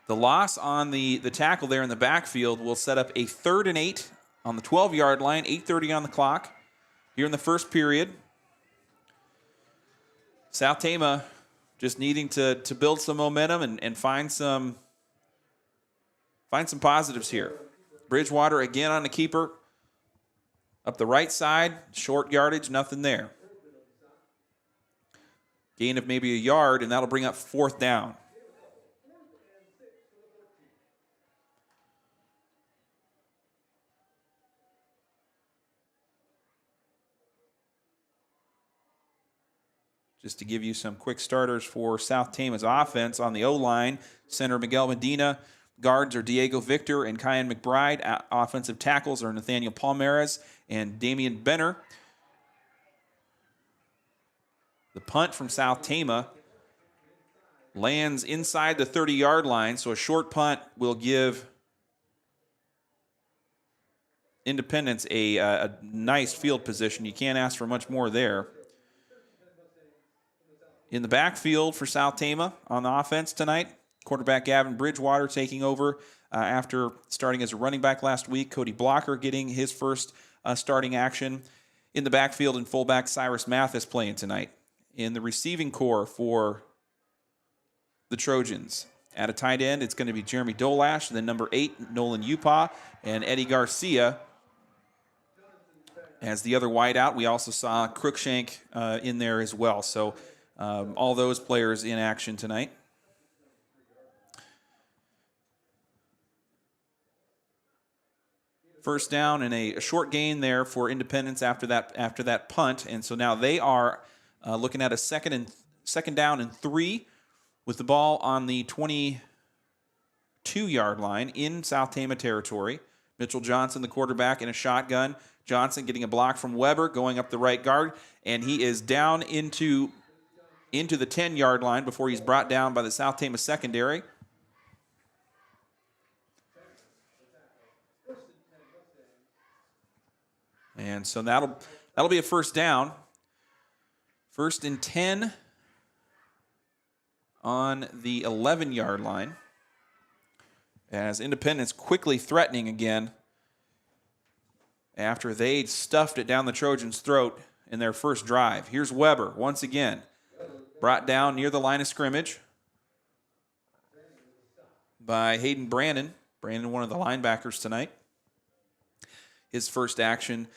the loss on the tackle there in the backfield will set up a 3rd and 8 on the 12-yard line, 8:30 on the clock here in the first period. South Tama just needing to build some momentum and find some positives here. Bridgewater again on the keeper. Up the right side, short yardage, nothing there. Gain of maybe a yard, and that'll bring up 4th down. Just to give you some quick starters for South Tama's offense on the O-line, center Miguel Medina, guards are Diego Victor and Kyan McBride, offensive tackles are Nathaniel Palmares and Damian Benner. The punt from South Tama lands inside the 30-yard line, so a short punt will give Independence a nice field position. You can't ask for much more there. In the backfield for South Tama on the offense tonight, quarterback Gavin Bridgewater taking over after starting as a running back last week. Cody Blocker getting his first starting action. In the backfield and fullback Cyrus Mathis playing tonight. In the receiving core for the Trojans, at a tight end, it's going to be Jeremy Dolash, then number 8, Nolan Upa, and Eddie Garcia. As the other wideout, we also saw Crookshank in there as well. So all those players in action tonight. First down and a short gain there for Independence after that punt, and so now they are looking at a second down and 3 with the ball on the 22-yard line in South Tama territory. Mitchell Johnson, the quarterback, in a shotgun. Johnson getting a block from Weber, going up the right guard, and he is down into the 10-yard line before he's brought down by the South Tama secondary. And so that'll be a first down. 1st and 10 on the 11-yard line. As Independence quickly threatening again after they stuffed it down the Trojans' throat in their first drive. Here's Weber once again. Brought down near the line of scrimmage by Hayden Brandon. Brandon, one of the linebackers tonight. His first action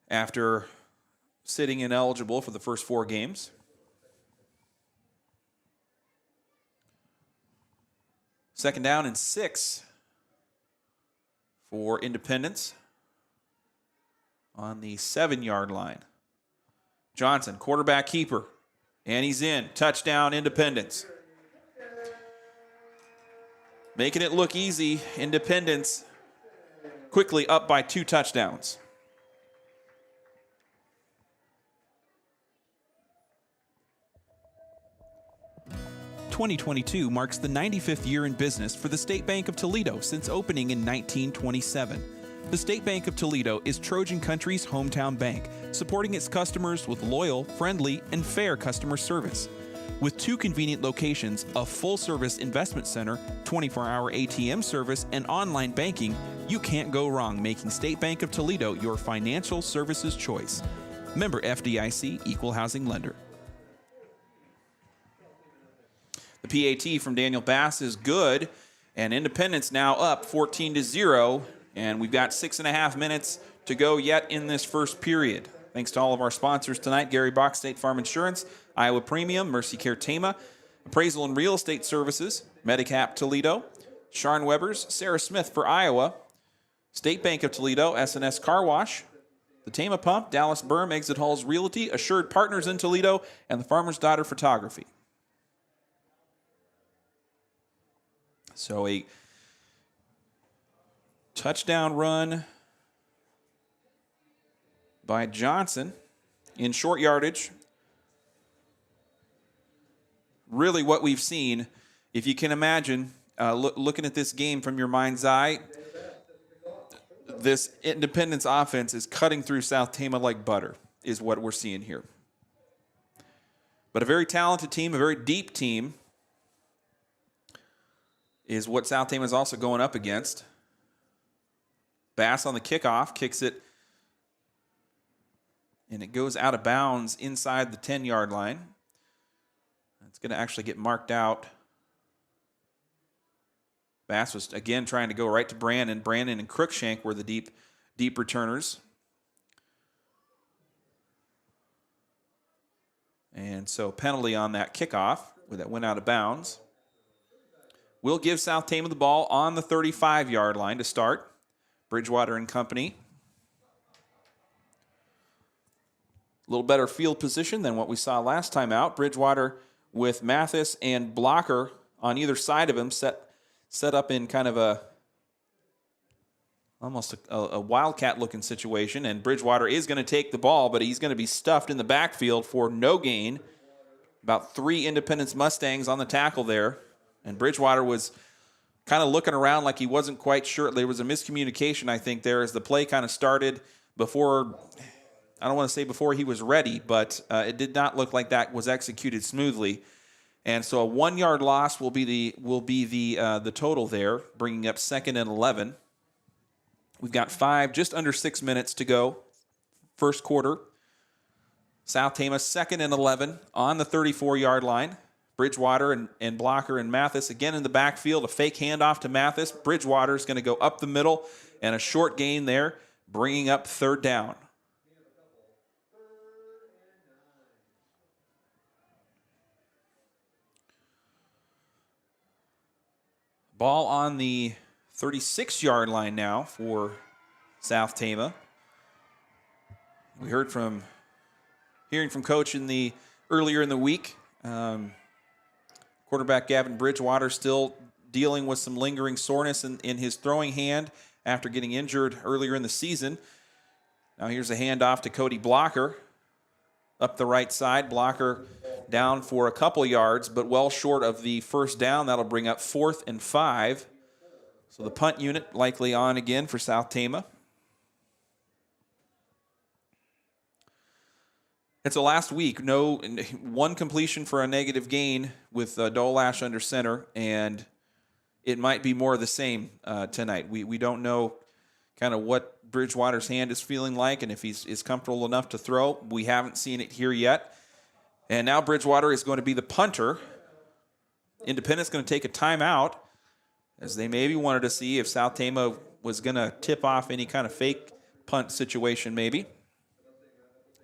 after sitting ineligible for the first 4 games. Second down and 6 for Independence on the 7-yard line. Johnson, quarterback keeper, and he's in. Touchdown, Independence. Making it look easy, Independence quickly up by 2 touchdowns. 2022 marks the 95th year in business for the State Bank of Toledo since opening in 1927. The State Bank of Toledo is Trojan Country's hometown bank, supporting its customers with loyal, friendly, and fair customer service. With 2 convenient locations, a full-service investment center, 24-hour ATM service, and online banking, you can't go wrong making State Bank of Toledo your financial services choice. Member FDIC, Equal Housing Lender. The PAT from Daniel Bass is good, and Independence now up 14-0, and we've got 6.5 minutes to go yet in this first period. Thanks to all of our sponsors tonight: Gary Bach, State Farm Insurance, Iowa Premium, Mercy Care Tama, Appraisal and Real Estate Services, Medicap Toledo, Sharn Weber's, Sarah Smith for Iowa, State Bank of Toledo, S&S Car Wash, the Tama Pump, Dallas Berm, Exit Halls Realty, Assured Partners in Toledo, and the Farmer's Daughter Photography. So a touchdown run by Johnson in short yardage. Really what we've seen, if you can imagine, looking at this game from your mind's eye, this Independence offense is cutting through South Tama like butter, is what we're seeing here. But a very talented team, a very deep team, is what South Tama is also going up against. Bass on the kickoff, kicks it, and it goes out of bounds inside the 10-yard line. It's going to actually get marked out. Bass was, again, trying to go right to Brandon. Brandon and Crookshank were the deep returners. And so penalty on that kickoff that went out of bounds. We'll give South Tama the ball on the 35-yard line to start. Bridgewater and company. A little better field position than what we saw last time out. Bridgewater with Mathis and Blocker on either side of him, set up in kind of almost a wildcat-looking situation. And Bridgewater is going to take the ball, but he's going to be stuffed in the backfield for no gain. About 3 Independence Mustangs on the tackle there. And Bridgewater was kind of looking around like he wasn't quite sure. There was a miscommunication, I think, there as the play kind of started before. I don't want to say before he was ready, but it did not look like that was executed smoothly. And so a 1-yard loss will be the total there, bringing up 2nd and 11. We've got just under 6 minutes to go, first quarter. South Tama 2nd and 11 on the 34-yard line. Bridgewater and Blocker and Mathis again in the backfield. A fake handoff to Mathis. Bridgewater is going to go up the middle and a short gain there, bringing up 3rd down. Ball on the 36-yard line now for South Tama. We heard hearing from Coach earlier in the week. Quarterback Gavin Bridgewater still dealing with some lingering soreness in his throwing hand after getting injured earlier in the season. Now here's a handoff to Cody Blocker. Up the right side, Blocker down for a couple yards, but well short of the first down. That'll bring up 4th and 5. So the punt unit likely on again for South Tama. It's a last week. No, 1 completion for a negative gain with Dolash under center, and it might be more of the same tonight. We don't know kind of what Bridgewater's hand is feeling like and if he's comfortable enough to throw. We haven't seen it here yet. And now Bridgewater is going to be the punter. Independent's going to take a timeout as they maybe wanted to see if South Tama was going to tip off any kind of fake punt situation maybe.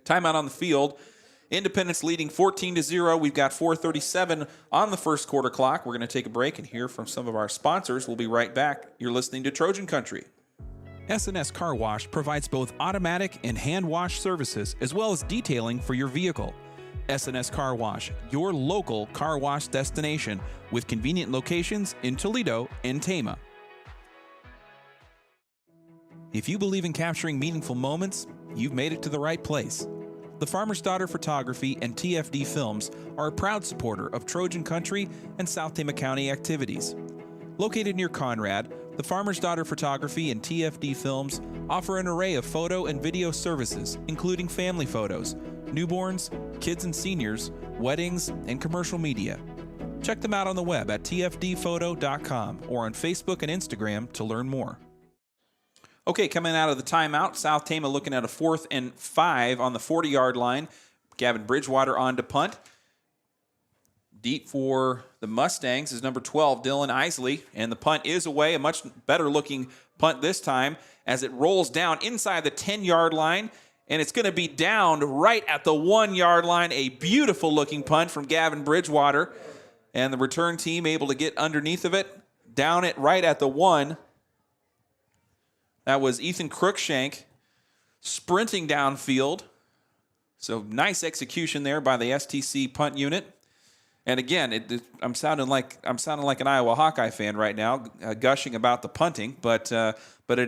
Timeout on the field. Independence leading 14-0. We've got 4:37 on the first quarter clock. We're going to take a break and hear from some of our sponsors. We'll be right back. You're listening to Trojan Country. S&S Car Wash provides both automatic and hand wash services as well as detailing for your vehicle. S&S Car Wash, your local car wash destination with convenient locations in Toledo and Tama. If you believe in capturing meaningful moments, you've made it to the right place. The Farmer's Daughter Photography and TFD Films are a proud supporter of Trojan Country and South Tama County activities. Located near Conrad, the Farmer's Daughter Photography and TFD Films offer an array of photo and video services, including family photos, newborns, kids and seniors, weddings, and commercial media. Check them out on the web at tfdphoto.com or on Facebook and Instagram to learn more. Okay, coming out of the timeout, South Tama looking at a 4th and 5 on the 40-yard line. Gavin Bridgewater on to punt. Deep for the Mustangs is number 12, Dylan Isley, and the punt is away. A much better-looking punt this time as it rolls down inside the 10-yard line, and it's going to be downed right at the 1-yard line. A beautiful-looking punt from Gavin Bridgewater, and the return team able to get underneath of it, down it right at the 1. That was Ethan Crookshank sprinting downfield. So nice execution there by the STC punt unit. And again, I'm sounding like an Iowa Hawkeye fan right now, gushing about the punting. But at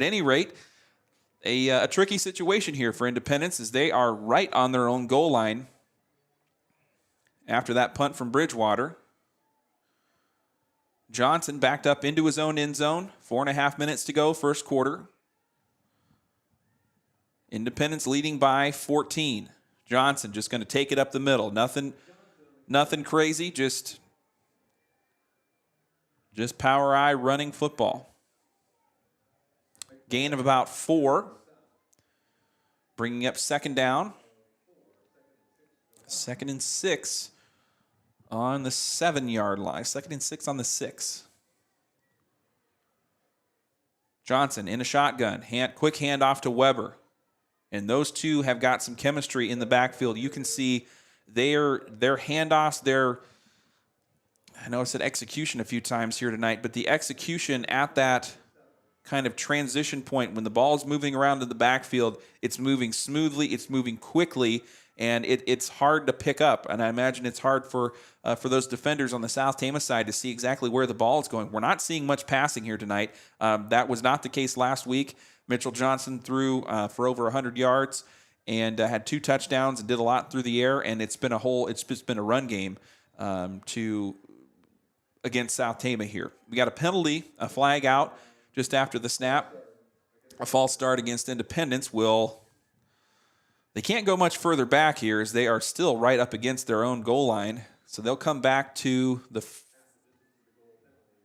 any rate, a tricky situation here for Independence as they are right on their own goal line after that punt from Bridgewater. Johnson backed up into his own end zone. 4.5 minutes to go, first quarter. Independence leading by 14. Johnson just going to take it up the middle. Nothing crazy, just power eye running football. Gain of about 4. Bringing up 2nd down. 2nd and 6 on the 7-yard line. 2nd and 6 on the 6. Johnson in a shotgun. Quick handoff to Weber. And those two have got some chemistry in the backfield. You can see their handoffs, I know I said execution a few times here tonight, but the execution at that kind of transition point when the ball is moving around in the backfield, it's moving smoothly, it's moving quickly, and it's hard to pick up. And I imagine it's hard for those defenders on the South Tama side to see exactly where the ball is going. We're not seeing much passing here tonight. That was not the case last week. Mitchell Johnson threw for over 100 yards and had 2 touchdowns and did a lot through the air. And it's just been a run game against South Tama here. We got a penalty, a flag out just after the snap. A false start against Independence they can't go much further back here as they are still right up against their own goal line. So they'll come back to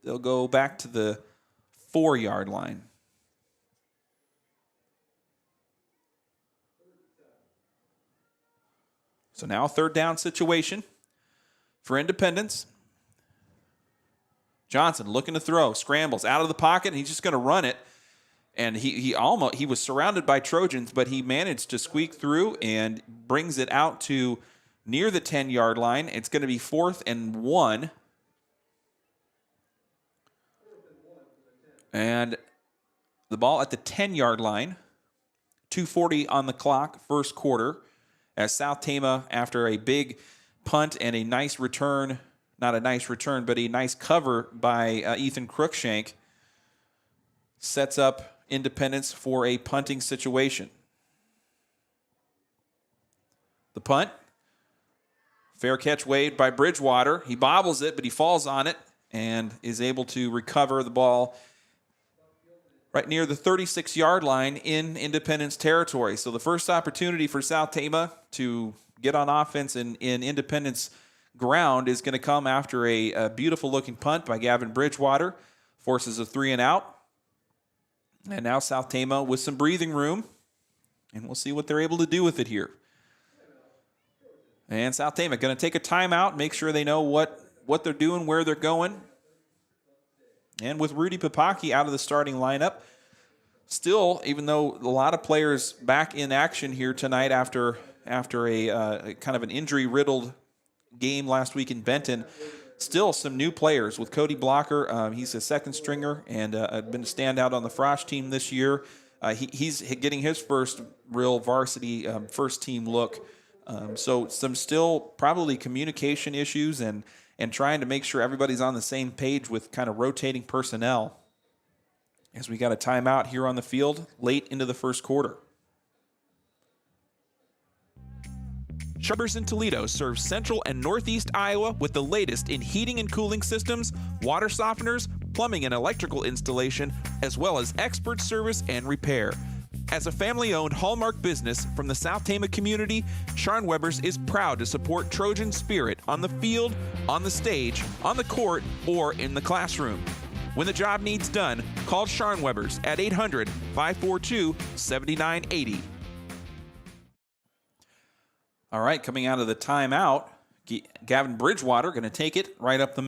they'll go back to the 4-yard line. So now 3rd down situation for Independence. Johnson looking to throw, scrambles out of the pocket, and he's just going to run it. And he was surrounded by Trojans, but he managed to squeak through and brings it out to near the 10-yard line. It's going to be 4th and 1. And the ball at the 10-yard line. 2:40 on the clock, first quarter, as South Tama, after a big punt and a nice return, not a nice return, but a nice cover by Ethan Crookshank, sets up Independence for a punting situation. The punt. Fair catch waved by Bridgewater. He bobbles it, but he falls on it and is able to recover the ball right near the 36-yard line in Independence territory. So the first opportunity for South Tama to get on offense in Independence ground is going to come after a beautiful-looking punt by Gavin Bridgewater. Forces a 3-and-out. And now South Tama with some breathing room. And we'll see what they're able to do with it here. And South Tama going to take a timeout, make sure they know what they're doing, where they're going. And with Rudy Papaki out of the starting lineup, still, even though a lot of players back in action here tonight after a kind of an injury-riddled game last week in Benton, still some new players with Cody Blocker. He's a second stringer and been a standout on the Frosh team this year. He's getting his first real varsity first-team look. So some still probably communication issues and trying to make sure everybody's on the same page with kind of rotating personnel as we got a timeout here on the field late into the first quarter. Schubbers in Toledo serves central and northeast Iowa with the latest in heating and cooling systems, water softeners, plumbing and electrical installation, as well as expert service and repair. As a family-owned Hallmark business from the South Tama community, Sharn Weber's is proud to support Trojan spirit on the field, on the stage, on the court, or in the classroom. When the job needs done, call Sharn Weber's at 800-542-7980. All right, coming out of the timeout, Gavin Bridgewater going to take it right up the